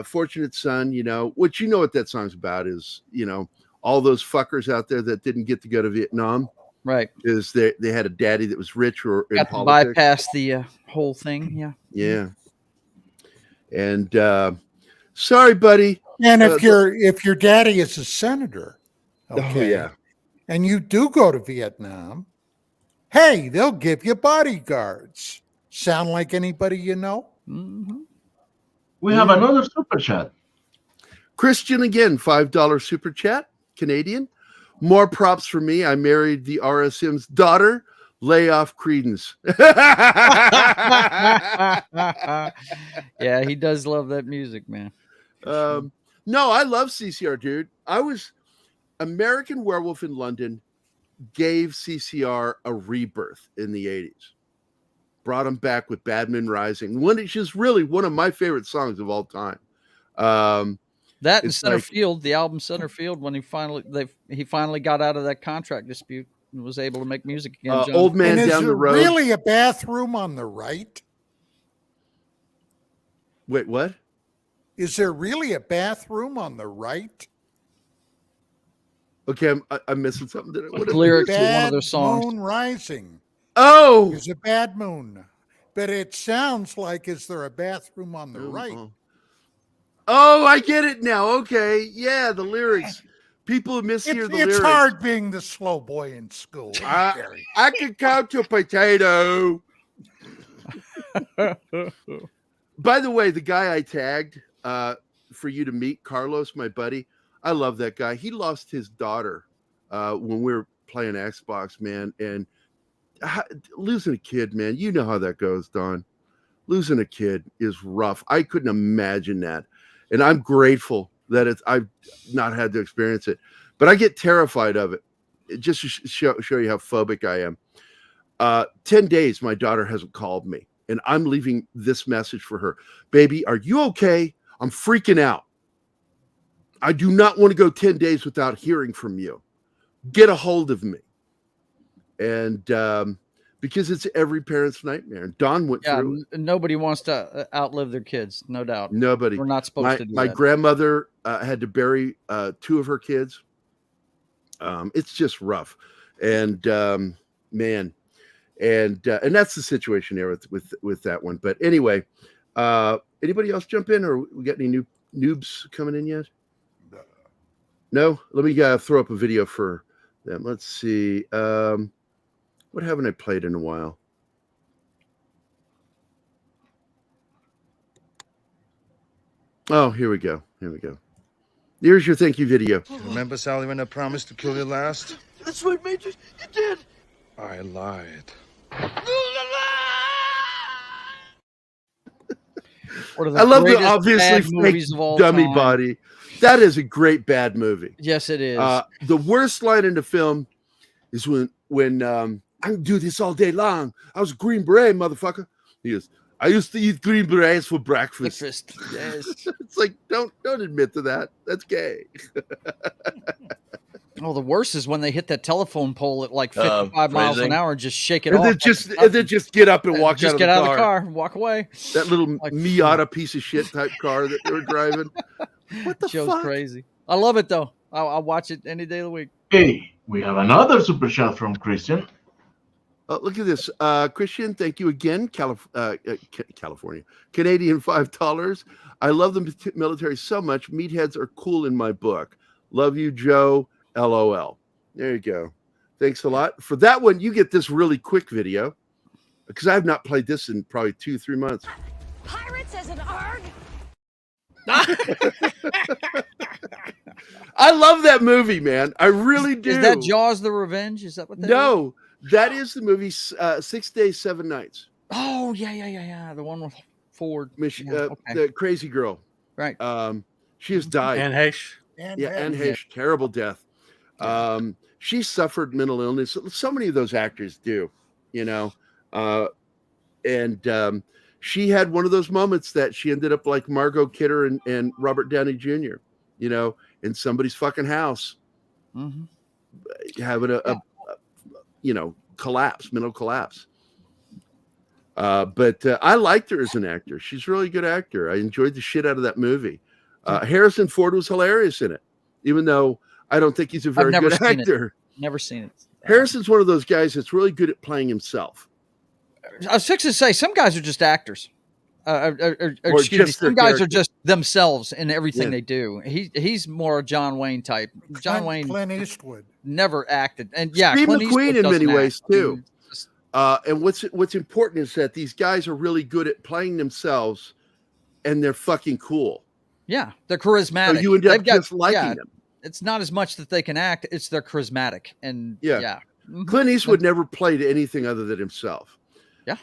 Fortunate Son, you know, what you know what that song's about is, you know, all those fuckers out there that didn't get to go to Vietnam. Right. Is they had a daddy that was rich or in got to politics. bypass the whole thing. Yeah. Yeah. And sorry, buddy. And if your daddy is a senator, okay, oh, yeah, and you do go to Vietnam, hey, they'll give you bodyguards. Sound like anybody you know? Mm-hmm. We have another super chat. Christian again, $5 super chat, Canadian. More props for me. I married the RSM's daughter. Lay off Credence. Yeah, he does love that music, man. No, I love CCR, dude. American Werewolf in London gave CCR a rebirth in the 80s. Brought him back with Bad Moon Rising, which is really one of my favorite songs of all time. That and Center Field, the album Center Field, when he finally got out of that contract dispute and was able to make music again. Old Man Down the Road. Really a bathroom on the right? Wait, what? Is there really a bathroom on the right? Okay, I'm missing something. What lyrics to one of their songs? Moon Rising. Oh, there's a bad moon, but it sounds like is there a bathroom on the right? Oh, I get it now. Okay, yeah, the lyrics. People mishear the lyrics. It's hard being the slow boy in school. I could count to potato. By the way, the guy I tagged for you to meet, Carlos, my buddy, I love that guy. He lost his daughter when we were playing Xbox, man. And losing a kid, man, you know how that goes, Don. Losing a kid is rough. I couldn't imagine that. And I'm grateful that I've not had to experience it. But I get terrified of it. Just to show you how phobic I am. 10 days, my daughter hasn't called me. And I'm leaving this message for her. Baby, are you okay? I'm freaking out. I do not want to go 10 days without hearing from you. Get a hold of me. And because it's every parent's nightmare. Don went through it. Nobody wants to outlive their kids, no doubt. Nobody. We're not supposed to do my that. grandmother had to bury 2 of her kids. It's just rough. And man, and that's the situation there with that one. But anyway, anybody else jump in, or we got any new noobs coming in yet? No? Let me throw up a video for them. Let's see. What haven't I played in a while? Oh, here we go. Here we go. Here's your thank you video. Remember, Sally, when I promised to kill you last? That's right, Major. You did. I lied. I love the obviously fake dummy body. That is a great bad movie. Yes, it is. The worst line in the film is when I can do this all day long. I was a Green Beret, motherfucker. He goes, I used to eat Green Berets for breakfast. Yes. It's like, don't admit to that. That's gay. Oh, the worst is when they hit that telephone pole at like 55 miles an hour and just shake it and off. Then just get up and walk just out of get the out car. of the car and walk away. That little Miata piece of shit type car that they were driving. What the Show's fuck? crazy. I love it though. I'll watch it any day of the week. Hey, we have another super chat from Christian. Look at this. Christian, thank you again. California. Canadian $5. I love the military so much. Meatheads are cool in my book. Love you, Joe. LOL. There you go. Thanks a lot. For that one, you get this really quick video because I have not played this in probably 2-3 months. Pirates as an ARG? I love that movie, man. I really do. Is that Jaws: The Revenge? Is that what that is? No, that is the movie 6 Days, 7 Nights. Oh, yeah. The one with Ford. Okay. The crazy girl. Right. She has died. Anne Heche. Anne Heche, terrible death. She suffered mental illness. So many of those actors do, you know. And she had one of those moments that she ended up like Margot Kidder and Robert Downey Jr., you know, in somebody's fucking house, having a mental collapse. But I liked her as an actor. She's a really good actor. I enjoyed the shit out of that movie. Harrison Ford was hilarious in it, even though I don't think he's a very good actor. Never seen it. Harrison's one of those guys that's really good at playing himself. I was fixing to say some guys are just actors. Or excuse me, some guys character. are just themselves in everything they do. He's more a John Wayne type. Wayne, Clint Eastwood never acted, and Steve Clint McQueen in many ways too. Just, And what's important is that these guys are really good at playing themselves, and they're fucking cool. Yeah, they're charismatic. So you end up just liking them. It's not as much that they can act; it's they're charismatic. And Clint Eastwood never played anything other than himself. Yeah.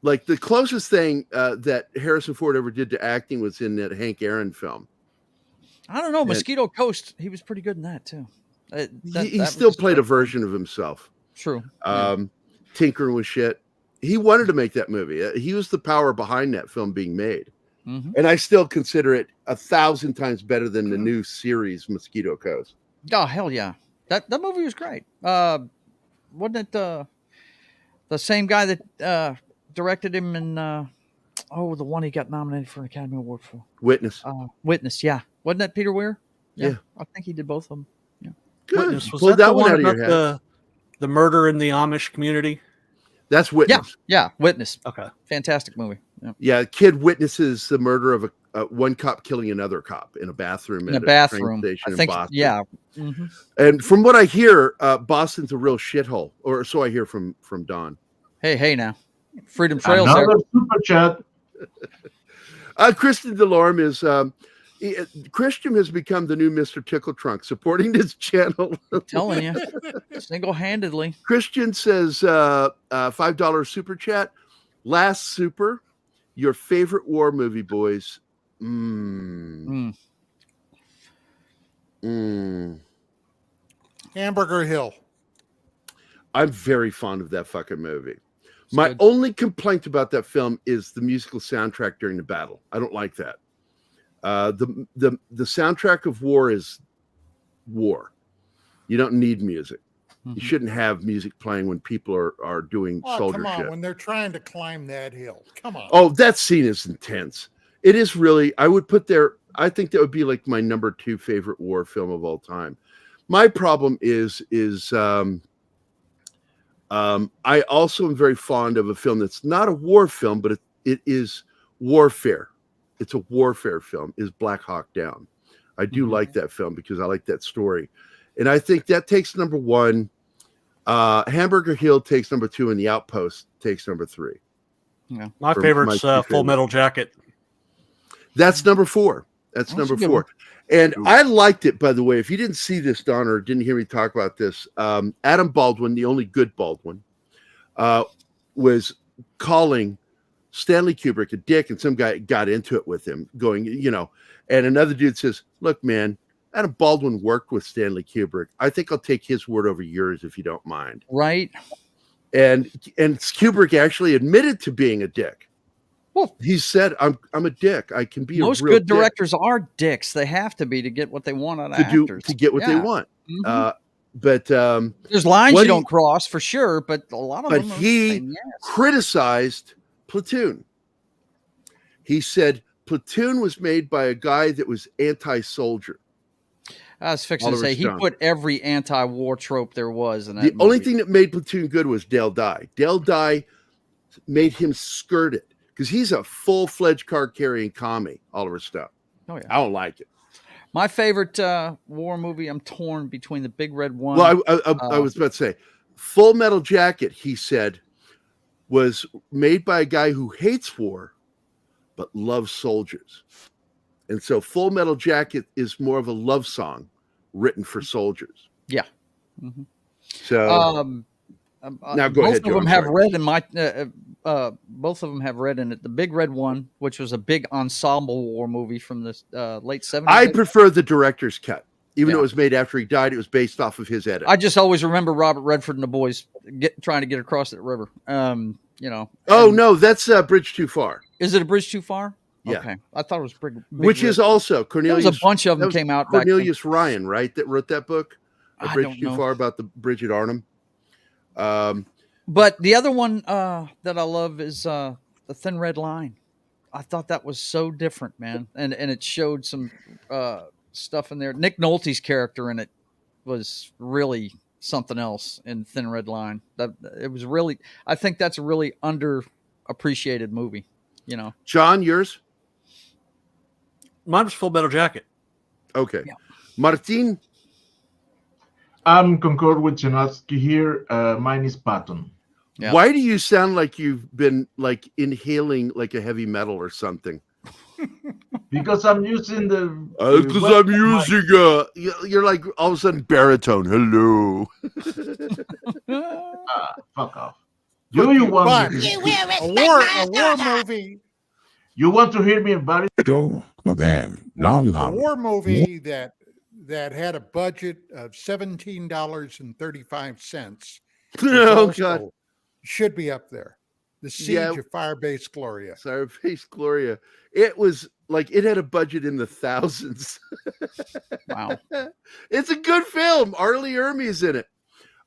Like the closest thing that Harrison Ford ever did to acting was in that Hank Aaron film. I don't know. Mosquito Coast, he was pretty good in that too. He still played a version of himself. True. Tinkering with shit. He wanted to make that movie. He was the power behind that film being made. And I still consider it 1,000 times better than the new series Mosquito Coast. Oh, hell yeah. That movie was great. Wasn't it the same guy that directed him in the one he got nominated for an Academy Award for? Witness. Witness, yeah. Wasn't that Peter Weir? Yeah. I think he did both of them. Yeah. Good. Witness. Was Pull that the one one out of your about head. the murder in the Amish community? That's Witness. Yeah, Witness. Okay. Fantastic movie. Yeah, a kid witnesses the murder of one cop killing another cop in a bathroom In a train bathroom. station I think, in Boston. yeah. And from what I hear, Boston's a real shithole, or so I hear from Don. Hey now. Freedom Trails there. Another super chat. Kristen Delorme is Christian has become the new Mr. Tickle Trunk, supporting this channel. I'm telling you, single-handedly. Christian says $5 super chat. Last super, your favorite war movie, boys. Hamburger Hill. I'm very fond of that fucking movie. My only complaint about that film is the musical soundtrack during the battle. I don't like that. The soundtrack of war is war. You don't need music. You shouldn't have music playing when people are doing soldier come on, shit. when they're trying to climb that hill. Come on. Oh, that scene is intense. It is really, I think that would be like my number 2 favorite war film of all time. My problem is I also am very fond of a film that's not a war film, but it is warfare. It's a warfare film, is Black Hawk Down. I do like that film because I like that story. And I think that takes number 1. Hamburger Hill takes number 2, and The Outpost takes number 3. Yeah. My favorite's Full Metal Jacket. That's number 4. That's number 4. And I liked it, by the way. If you didn't see this, Don, or didn't hear me talk about this, Adam Baldwin, the only good Baldwin, was calling Stanley Kubrick a dick, and some guy got into it with him, going, and another dude says, look, man, Adam Baldwin worked with Stanley Kubrick. I think I'll take his word over yours if you don't mind. Right. And Kubrick actually admitted to being a dick. Well, he said, "I'm a dick. I can be most a real good dick. directors are dicks. They have to be to get what they want out of actors. To get what they want." But there's lines you don't cross for sure. But a lot of them. But he criticized Platoon. He said Platoon was made by a guy that was anti-soldier. I was fixing to say he put every anti-war trope there was in that The movie. only thing that made Platoon good was Dale Dye. Dale Dye made him skirt it because he's a full-fledged card-carrying commie, Oliver Stone. Oh, yeah. I don't like it. My favorite war movie, I'm torn between The Big Red One. Well, I was about to say, Full Metal Jacket, he said, was made by a guy who hates war but loves soldiers. And so Full Metal Jacket is more of a love song written for soldiers. Yeah. Mm-hmm. So now go both ahead, of Joe. them I'm have sorry. red in my. Both of them have red in it. The big red one, which was a big ensemble war movie from the late 70s. I prefer the director's cut. Even Yeah. though it was made after he died, it was based off of his edit. I just always remember Robert Redford and the boys trying to get across that river. You know. Oh no, that's Bridge Too Far. Is it a bridge too far? Yeah. Okay, I thought it was big Which is also Cornelius. There was a bunch of them came out. Cornelius Ryan, right? That wrote that book. A I Bridge don't Too know. Far about the bridge at Arnhem. But the other one that I love is The Thin Red Line. I thought that was so different, man, and it showed some stuff in there. Nick Nolte's character in it was really something else in Thin Red Line. That it was really. I think that's a really underappreciated movie. You know, John, yours? Mine was Full Metal Jacket. Okay. Yeah. Martin? I'm concord with Chinatsky here. Mine is Patton. Yeah. Why do you sound like you've been like inhaling like a heavy metal or something? Because I'm using the. Because I'm using you're like all of a sudden baritone. Hello. Fuck off. You want But to hear, a war movie. you want to hear me about it? A war movie that had a budget of $17.35. Oh God. Should be up there. The Siege of Firebase Gloria. Firebase Gloria. It was like it had a budget in the thousands. Wow. It's a good film. Arlie Ermey's in it.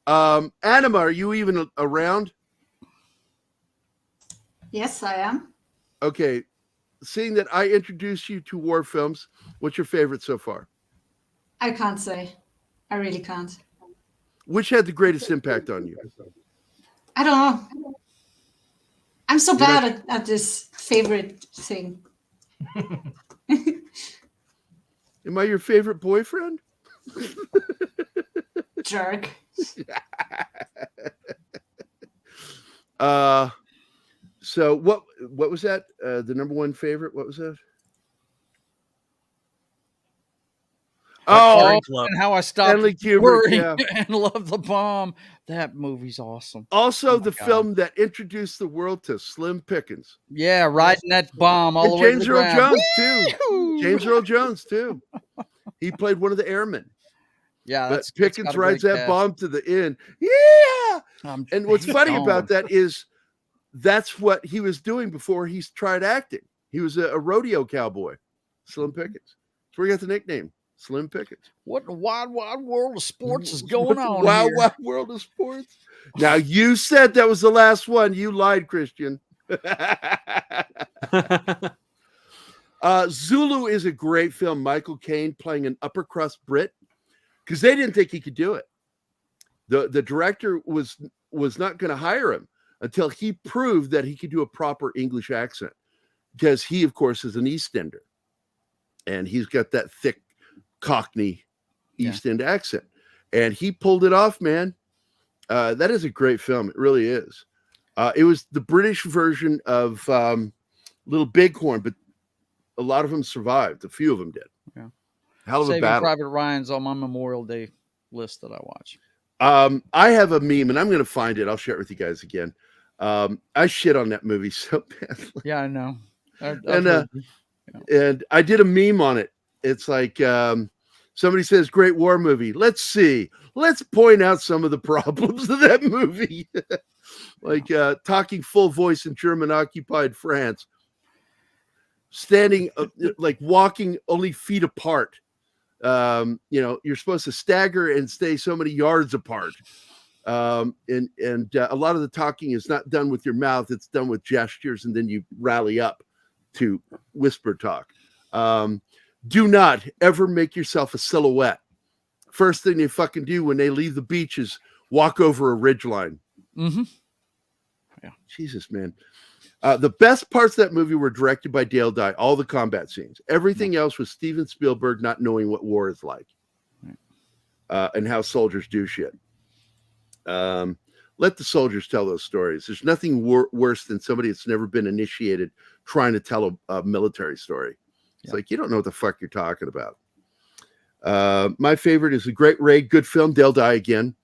Anima, are you even around? Yes, I am. Okay. Seeing that I introduced you to war films, what's your favorite so far? I can't say. I really can't. Which had the greatest impact on you? I don't know. I'm so bad at this favorite thing. Am I your favorite boyfriend? Jerk. So what was that? The number one favorite? What was that? Oh, and How I Stopped Stanley Kubrick, Worrying yeah. and Love the Bomb. That movie's awesome. Also, Oh my the God. film that introduced the world to Slim Pickens. Yeah, riding that bomb all And the way James to the Earl ground. Jones too. Woo! James Earl Jones too. He played one of the airmen. Yeah, But that's Pickens got a rides great that cast. bomb to the end. Yeah. And what's he's funny gone. about that is that's what he was doing before he tried acting. He was a rodeo cowboy, Slim Pickens. That's where he got the nickname, Slim Pickens. What in the wide world of sports is going on Wild, here? wild world of sports. Now, you said that was the last one. You lied, Christian. Zulu is a great film. Michael Caine playing an upper crust Brit because they didn't think he could do it. The director was not going to hire him until he proved that he could do a proper English accent because he, of course, is an East Ender. And he's got that thick Cockney East End accent. And he pulled it off, man. That is a great film. It really is. It was the British version of Little Bighorn, but a lot of them survived. A few of them did. Yeah. Hell of a Saving battle. Private Ryan's on my Memorial Day list that I watch. I have a meme, and I'm going to find it. I'll share it with you guys again. I shit on that movie so badly. Yeah, I know. And I did a meme on it. It's like somebody says, "Great war movie." Let's see. Let's point out some of the problems of that movie. Like talking full voice in German-occupied France. Standing, like walking only feet apart. You're supposed to stagger and stay so many yards apart. And a lot of the talking is not done with your mouth. It's done with gestures, and then you rally up to whisper talk. Do not ever make yourself a silhouette. First thing they fucking do when they leave the beach is walk over a ridgeline. Mm-hmm. Yeah. Jesus, man. The best parts of that movie were directed by Dale Dye, all the combat scenes. Everything else was Steven Spielberg not knowing what war is like and how soldiers do shit. Let the soldiers tell those stories. There's nothing worse than somebody that's never been initiated trying to tell a military story. It's like, you don't know what the fuck you're talking about. My favorite is The Great Raid. Good film. They'll Die Again.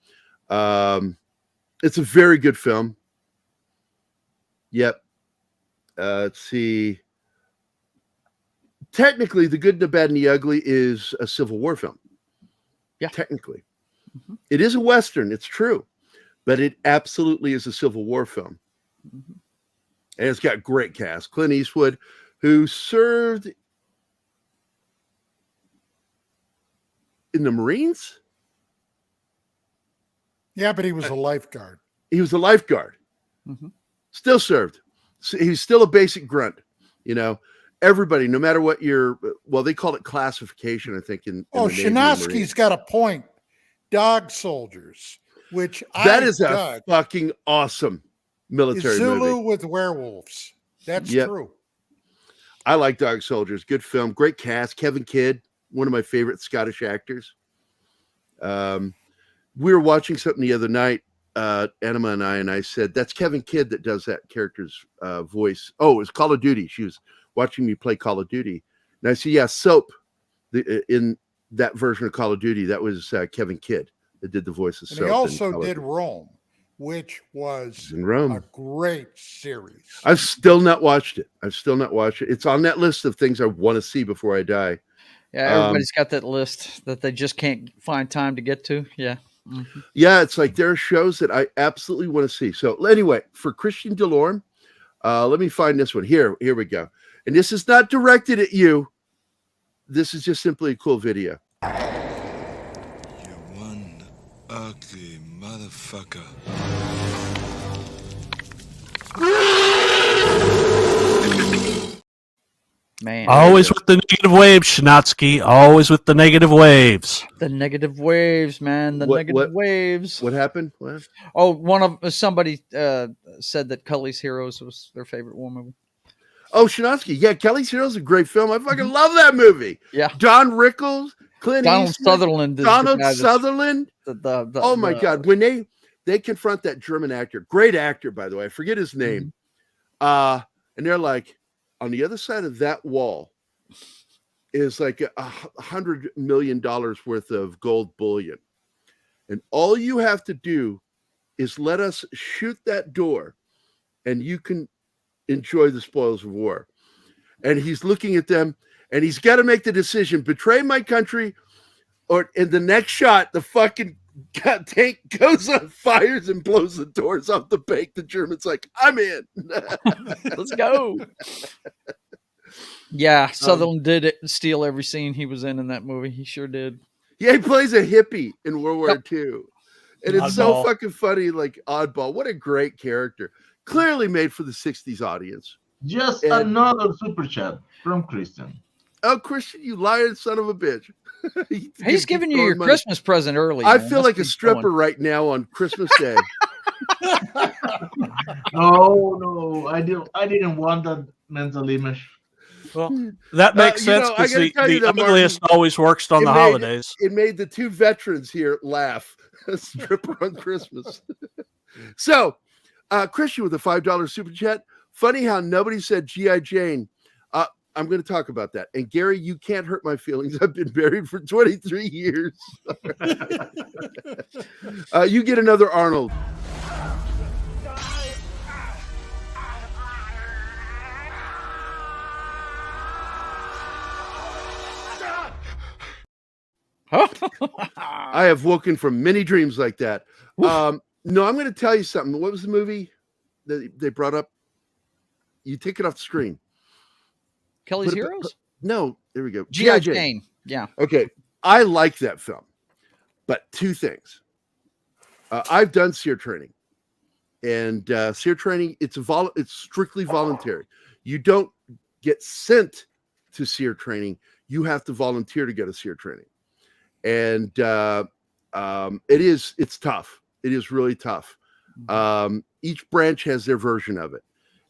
It's a very good film. Yep. Let's see. Technically, The Good, the Bad, and the Ugly is a Civil War film. Yeah. Technically. It is a Western. It's true. But it absolutely is a Civil War film. And it's got great cast. Clint Eastwood, who served in the Marines? Yeah, but he was a lifeguard. He was a lifeguard. Still served. He's still a basic grunt. You know, everybody, no matter what they call it classification, I think. Shinosky's got a point. Dog Soldiers, which that is a fucking awesome military Zulu movie. with werewolves. That's true. I like Dog Soldiers. Good film. Great cast. Kevin Kidd, one of my favorite Scottish actors. We were watching something the other night, Anima and I said, that's Kevin Kidd that does that character's voice. Oh, it was Call of Duty. She was watching me play Call of Duty. And I said, yeah, Soap, in that version of Call of Duty, that was Kevin Kidd that did the voice of Soap. And he also did Rome, which was a great series. I've still not watched it. It's on that list of things I want to see before I die. Yeah, everybody's got that list that they just can't find time to get to. Yeah. Yeah, it's like there are shows that I absolutely want to see. So anyway, for Christian Delorme, let me find this one. Here we go. And this is not directed at you. This is just simply a cool video. You one ugly motherfucker. Man. Always with the negative waves, Shinatsky. Always with the negative waves. The negative waves, man. The negative waves. What happened? What? Oh, somebody said that Cully's Heroes was their favorite war movie. Oh, Shinatsky. Yeah, Kelly's Heroes is a great film. I fucking love that movie. Yeah. Don Rickles, Clint Donald Eastwood, Sutherland. Donald Sutherland. Oh my God. When they confront that German actor, great actor, by the way, I forget his name. And they're like, on the other side of that wall is like $100 million worth of gold bullion. And all you have to do is let us shoot that door and you can enjoy the spoils of war. And he's looking at them and he's got to make the decision, betray my country, or in the next shot, the fucking tank goes on fires and blows the doors off the bank. The German's like, I'm in. Let's go. Yeah, Sutherland did steal every scene he was in that movie. He sure did. Yeah, he plays a hippie in World War II. And it's so Oddball. fucking funny, like Oddball. What a great character. Clearly made for the 60s audience. Just another super chat from Christian. Oh, Christian, you lying son of a bitch. He's giving you your Christmas present early. I man. feel That's like a what he's stripper doing. right now on Christmas Day. No, I didn't want that mental image. Well, that makes sense I because gotta tell you the though, Martin, ugliest always works on the holidays. It made the two veterans here laugh. A stripper on Christmas. So, Christian with a $5 super chat. Funny how nobody said G.I. Jane. I'm going to talk about that. And Gary, you can't hurt my feelings. I've been married for 23 years. You get another Arnold. I have woken from many dreams like that. No, I'm going to tell you something. What was the movie that they brought up? You take it off the screen. Kelly's Heroes? No, there we go. G.I. Jane. Yeah. Okay. I like that film, but two things. I've done SEER training, and SEER training, it's strictly voluntary. You don't get sent to SEER training. You have to volunteer to go to SEER training. And it's tough. It is really tough. Each branch has their version of it.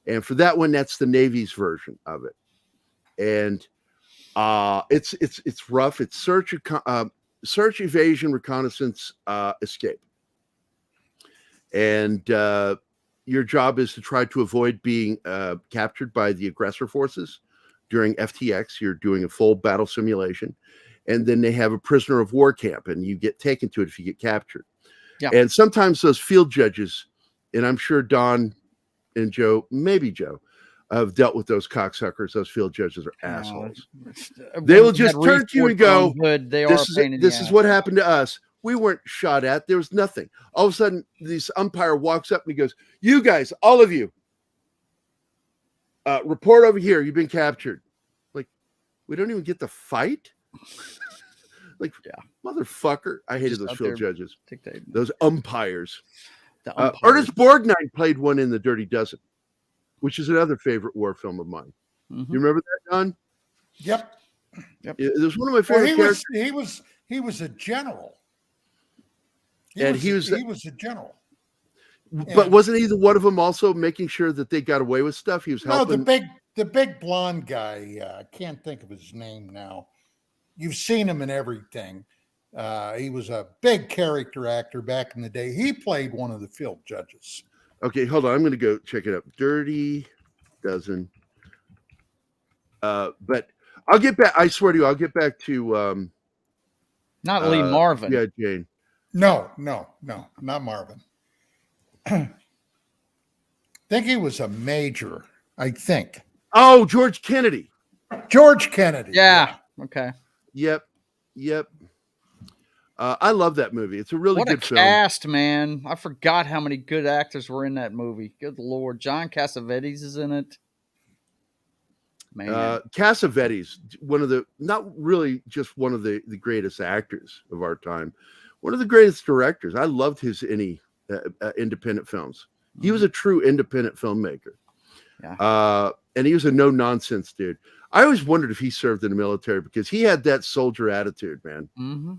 And for that one, that's the Navy's version of it. And it's rough. It's search, evasion, reconnaissance, escape. And your job is to try to avoid being captured by the aggressor forces during FTX. You're doing a full battle simulation. And then they have a prisoner of war camp, and you get taken to it if you get captured. Yeah. And sometimes those field judges, and I'm sure Don and Joe, maybe Joe, have dealt with those cocksuckers. Those field judges are assholes. They will just turn to you and go, this is what happened to us. We weren't shot at. There was nothing. All of a sudden, this umpire walks up and he goes, you guys, all of you, report over here. You've been captured. Like, we don't even get to fight? Like, motherfucker. I hated those field judges. Those umpires. Ernest Borgnine played one in The Dirty Dozen, which is another favorite war film of mine. Mm-hmm. You remember that, Don? Yep. It was one of my favorite characters. He was a general. He was a general. But wasn't he the one of them also making sure that they got away with stuff? He was helping. No, the big blonde guy. I can't think of his name now. You've seen him in everything. He was a big character actor back in the day. He played one of the field judges. Okay, hold on. I'm going to go check it up. Dirty Dozen. But I'll get back. I swear to you, I'll get back to. Not Lee Marvin. Yeah, Jane. No, not Marvin. I think he was a major. I think. Oh, George Kennedy. George Kennedy. Yeah. Okay. Yep. I love that movie. It's a really good film. What a cast, man. I forgot how many good actors were in that movie. Good Lord. John Cassavetes is in it. Man. Cassavetes, not really just one of the greatest actors of our time, one of the greatest directors. I loved his independent films. He was a true independent filmmaker. Yeah. And he was a no-nonsense dude. I always wondered if he served in the military because he had that soldier attitude, man. Mm-hmm.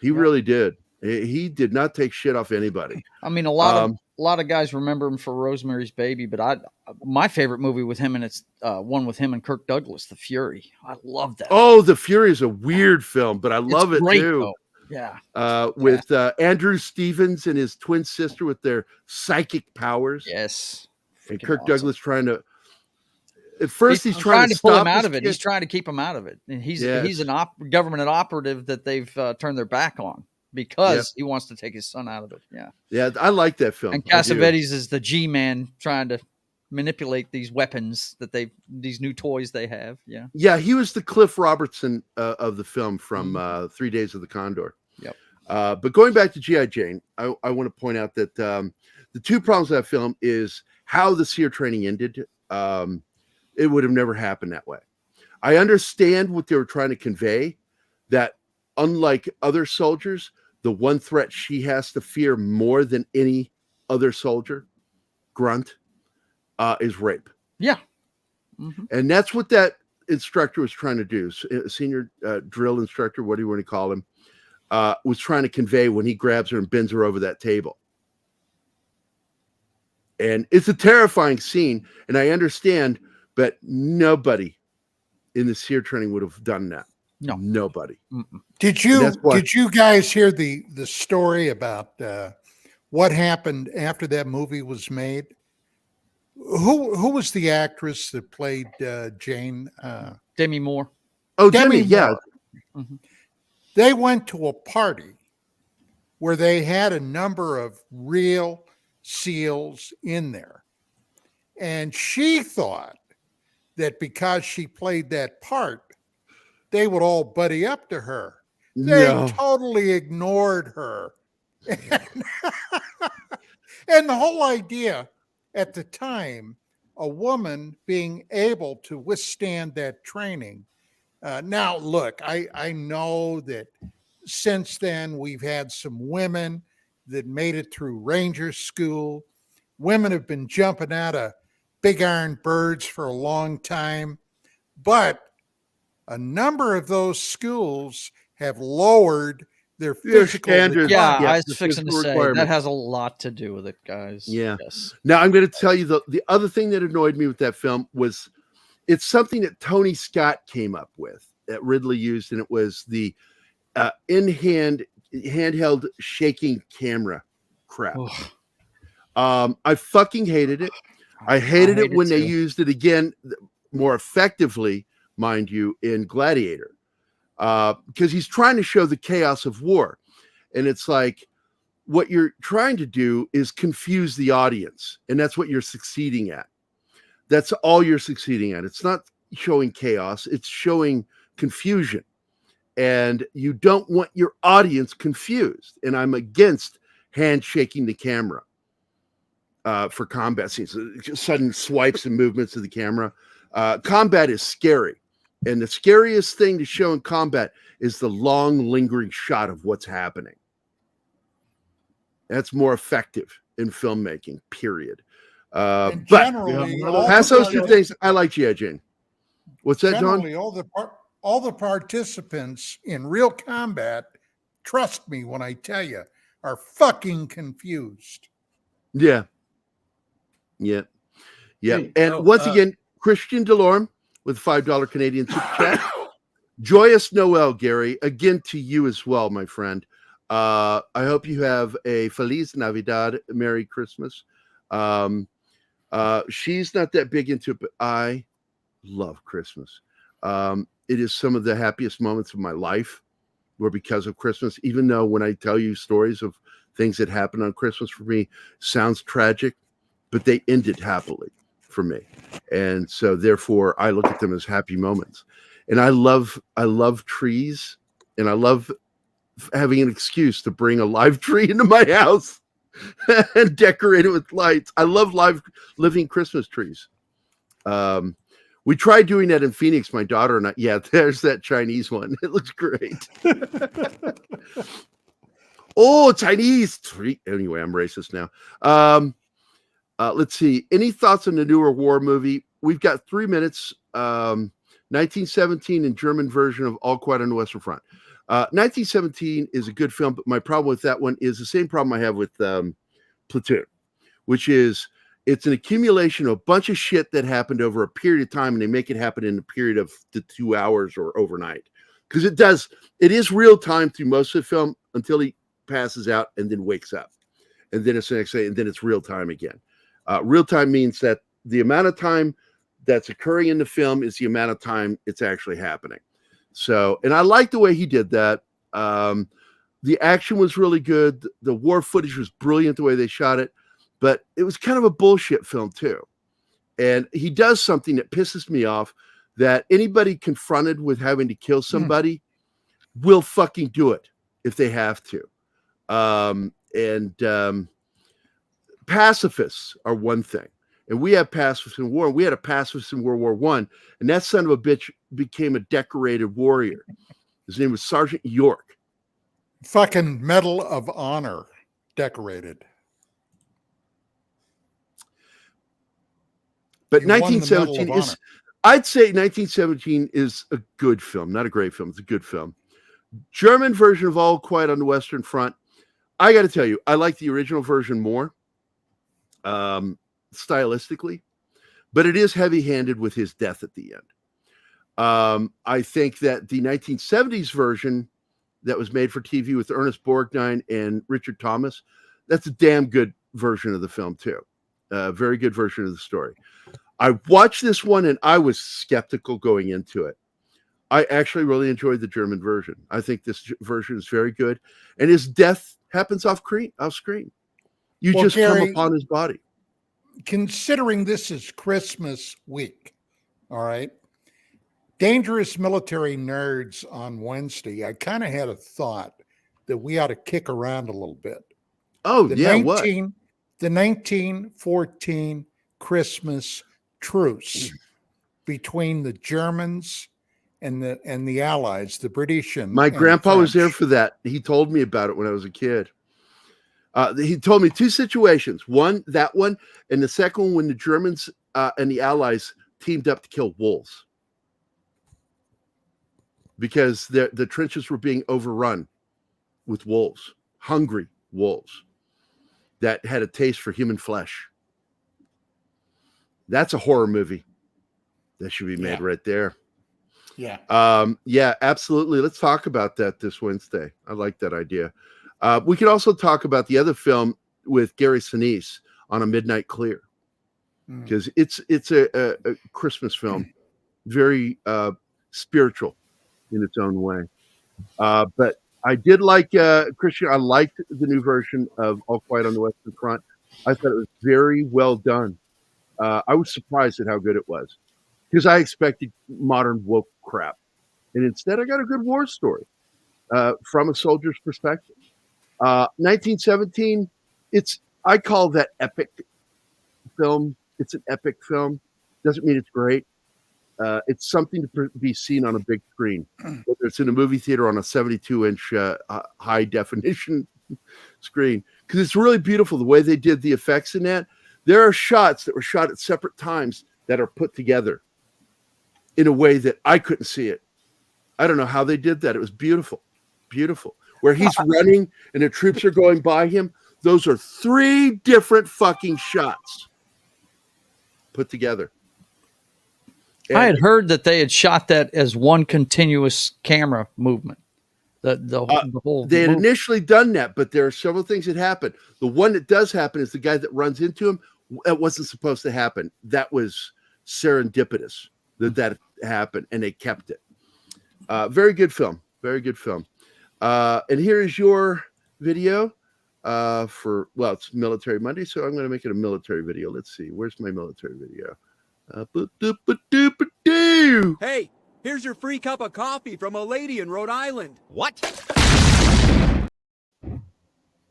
He really did. He did not take shit off anybody. I mean, a lot of guys remember him for Rosemary's Baby, but my favorite movie with him, and it's one with him and Kirk Douglas, The Fury. I love that. Oh, The Fury is a weird film, but I love it too. Though. Yeah. With Andrew Stevens and his twin sister with their psychic powers. Yes. And Kirk Douglas trying to. At first, he's trying to pull stop him out of it. He's trying to keep him out of it, and he's an government operative that they've turned their back on because he wants to take his son out of it. Yeah, I like that film. And Cassavetes is the G-man trying to manipulate these weapons these new toys they have. Yeah, he was the Cliff Robertson of the film from 3 Days of the Condor. Yep. But going back to G.I. Jane, I want to point out that the two problems with that film is how the SEER training ended. It would have never happened that way. I understand what they were trying to convey, that unlike other soldiers, the one threat she has to fear more than any other soldier, Grunt, is rape. Yeah. Mm-hmm. And that's what that instructor was trying to do. Senior drill instructor, what do you want to call him, was trying to convey when he grabs her and bends her over that table. And it's a terrifying scene, and I understand, but nobody in the SEER training would have done that. No, nobody. Mm-mm. Did you guys hear the story about what happened after that movie was made? Who was the actress that played Jane? Demi Moore. Oh, Demi, yeah. Mm-hmm. They went to a party where they had a number of real SEALs in there. And she thought that because she played that part, they would all buddy up to her. They totally ignored her. And the whole idea at the time, a woman being able to withstand that training. Now, look, I know that since then we've had some women that made it through Ranger School. Women have been jumping out of big iron birds for a long time, but a number of those schools have lowered their physical standards. Yeah, I was fixing to say that has a lot to do with it, guys. Yeah. Yes. Now I'm going to tell you the other thing that annoyed me with that film was it's something that Tony Scott came up with that Ridley used, and it was the handheld shaking camera crap. I fucking hated it. I hated it when they used it again more effectively mind you, in Gladiator, because he's trying to show the chaos of war. And it's like, what you're trying to do is confuse the audience, and that's what you're succeeding at. That's all you're succeeding at. It's not showing chaos, it's showing confusion. And you don't want your audience confused. And I'm against handshaking the camera for combat scenes, sudden swipes and movements of the camera. Combat is scary. And the scariest thing to show in combat is the long, lingering shot of what's happening. That's more effective in filmmaking, period. But generally, past those two things, I like G.I. Jane. What's that, John? Generally, all the participants in real combat, trust me when I tell you, are fucking confused. Yeah. Hey, and once again, Christian Delorme with $5 Canadian super chat. Joyous Noel, Gary. Again to you as well, my friend. I hope you have a Feliz Navidad, Merry Christmas. She's not that big into it, but I love Christmas. It is some of the happiest moments of my life were because of Christmas, even though when I tell you stories of things that happened on Christmas for me, sounds tragic, but they ended happily for me. And so therefore I look at them as happy moments. And I love trees, and I love having an excuse to bring a live tree into my house and decorate it with lights. I love living Christmas trees. We tried doing that in Phoenix, my daughter and I. Yeah, there's that Chinese one. It looks great. Oh, Chinese tree. Anyway, I'm racist now. Let's see. Any thoughts on the newer war movie? We've got 3 minutes. 1917 in German version of All Quiet on the Western Front. 1917 is a good film, but my problem with that one is the same problem I have with Platoon, which is it's an accumulation of a bunch of shit that happened over a period of time, and they make it happen in a period of the 2 hours or overnight. Because it is real time through most of the film until he passes out and then wakes up. And then it's the next day, and then it's real time again. Real time means that the amount of time that's occurring in the film is the amount of time it's actually happening. So, and I like the way he did that. The action was really good. The war footage was brilliant the way they shot it, but it was kind of a bullshit film too. And he does something that pisses me off, that anybody confronted with having to kill somebody will fucking do it if they have to. Pacifists are one thing. And we have pacifists in war. We had a pacifist in World War I, and that son of a bitch became a decorated warrior. His name was Sergeant York. Fucking Medal of Honor decorated. But He won the 1917 Medal of is, I'd say 1917 is a good film, not a great film. It's a good film. German version of All Quiet on the Western Front. I got to tell you, I like the original version more. Stylistically, but it is heavy-handed with his death at the end. I think that the 1970s version that was made for TV with Ernest Borgnine and Richard Thomas, that's a damn good version of the film too. Very good version of the story. I watched this one and I was skeptical going into it. I actually really enjoyed the German version. I think this version is very good, and his death happens off screen. You just Gary, come upon his body. Considering this is Christmas week, all right, Dangerous Military Nerds on Wednesday, I kind of had a thought that we ought to kick around a little bit. Oh, The yeah, 1914 Christmas truce between the Germans and the Allies, the British and my grandpa the was there French. for that. He told me about it when I was a kid. He told me two situations. One, that one, and the second one when the Germans and the Allies teamed up to kill wolves because the trenches were being overrun with wolves, hungry wolves that had a taste for human flesh. That's a horror movie that should be made right there. Yeah. Yeah, absolutely. Let's talk about that this Wednesday. I like that idea. We could also talk about the other film with Gary Sinise, On a Midnight Clear, because it's a Christmas film, very spiritual in its own way. But I did like Christian. I liked the new version of All Quiet on the Western Front. I thought it was very well done. I was surprised at how good it was because I expected modern woke crap, and instead I got a good war story from a soldier's perspective. 1917. I call that epic film. It's an epic film. Doesn't mean it's great. It's something to be seen on a big screen, whether it's in a movie theater on a 72-inch high definition screen, because it's really beautiful the way they did the effects in that. There are shots that were shot at separate times that are put together in a way that I couldn't see it. I don't know how they did that. It was beautiful, beautiful. Where he's running and the troops are going by him. Those are 3 different fucking shots put together. And I had heard that they had shot that as one continuous camera movement. The whole. They had initially done that, but there are several things that happen. The one that does happen is the guy that runs into him. That wasn't supposed to happen. That was serendipitous that happened, and they kept it. Very good film. Very good film. And here is your video it's Military Monday, so I'm going to make it a military video. Let's see. Where's my military video? Hey, here's your free cup of coffee from a lady in Rhode Island. What?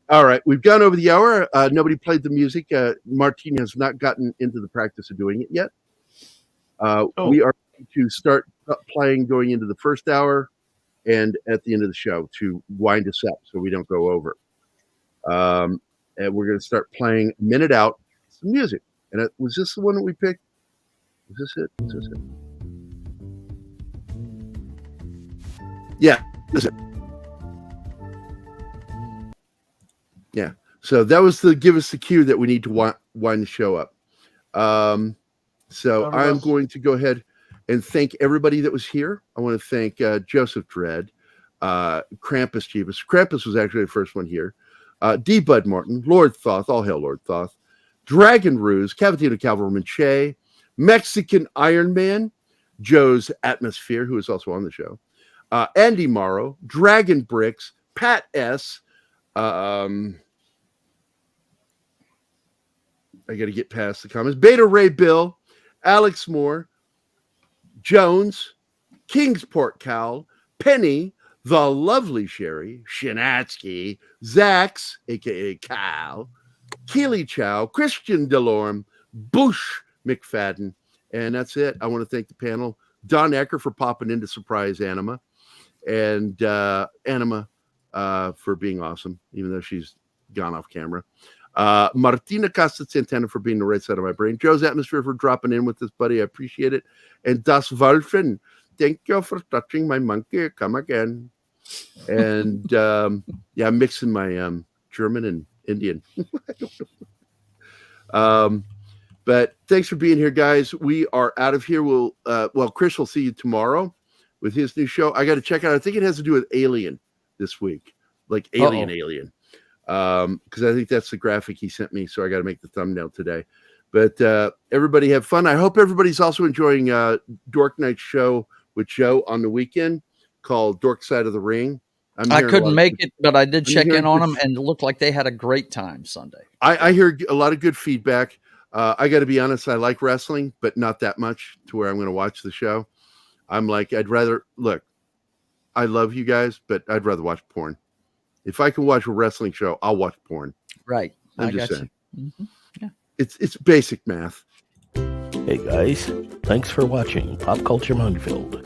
All right, we've gone over the hour. Nobody played the music. Martine has not gotten into the practice of doing it yet. We are going to start playing going into the first hour and at the end of the show to wind us up so we don't go over. And we're going to start playing a minute out some music. And was this the one that we picked? Is this it? Is this it? Yeah, this is it. Yeah. So that was to give us the cue that we need to wind the show up. So I'm going to go ahead and thank everybody that was here. I want to thank Joseph Dredd, Krampus Jeebus. Krampus was actually the first one here. D. Bud Martin, Lord Thoth, all hail Lord Thoth, Dragon Ruse, Cavatino Calverman Che, Mexican Iron Man, Joe's Atmosphere, who is also on the show, Andy Morrow, Dragon Bricks, Pat S. I got to get past the comments. Beta Ray Bill, Alex Moore, Jones, Kingsport Cal, Penny, The Lovely Sherry, Shinatsky, Zax, a.k.a. Cal, Keely Chow, Christian Delorme, Bush McFadden, and that's it. I want to thank the panel. Don Ecker for popping in to surprise Anima, and Anima for being awesome, even though she's gone off camera. Martina Costa Santana for being the right side of my brain. Joe's Atmosphere for dropping in with this, buddy. I appreciate it. And Das Wolfen, thank you for touching my monkey. Come again. And yeah, I'm mixing my German and Indian. But thanks for being here, guys. We are out of here. We'll Chris will see you tomorrow with his new show. I got to check out. I think it has to do with Alien this week, like Alien. Because I think that's the graphic he sent me. So I got to make the thumbnail today. But everybody have fun. I hope everybody's also enjoying Dork Night's show with Joe on the weekend called Dork Side of the Ring. I couldn't make it, but I did check in on them, and it looked like they had a great time Sunday. I hear a lot of good feedback. I got to be honest, I like wrestling, but not that much to where I'm going to watch the show. I'm like, I'd rather look. I love you guys, but I'd rather watch porn. If I can watch a wrestling show, I'll watch porn. Right. I'm just saying. Mm-hmm. Yeah. It's basic math. Hey guys, thanks for watching Pop Culture Minefield.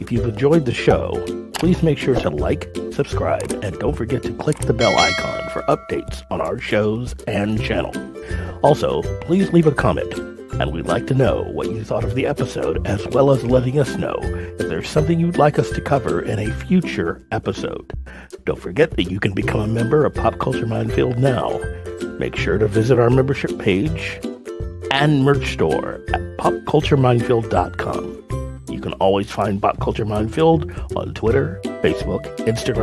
If you've enjoyed the show, please make sure to like, subscribe, and don't forget to click the bell icon for updates on our shows and channel. Also, please leave a comment, and we'd like to know what you thought of the episode, as well as letting us know if there's something you'd like us to cover in a future episode. Don't forget that you can become a member of Pop Culture Minefield now. Make sure to visit our membership page and merch store at popcultureminefield.com. You can always find Pop Culture Minefield on Twitter, Facebook, Instagram,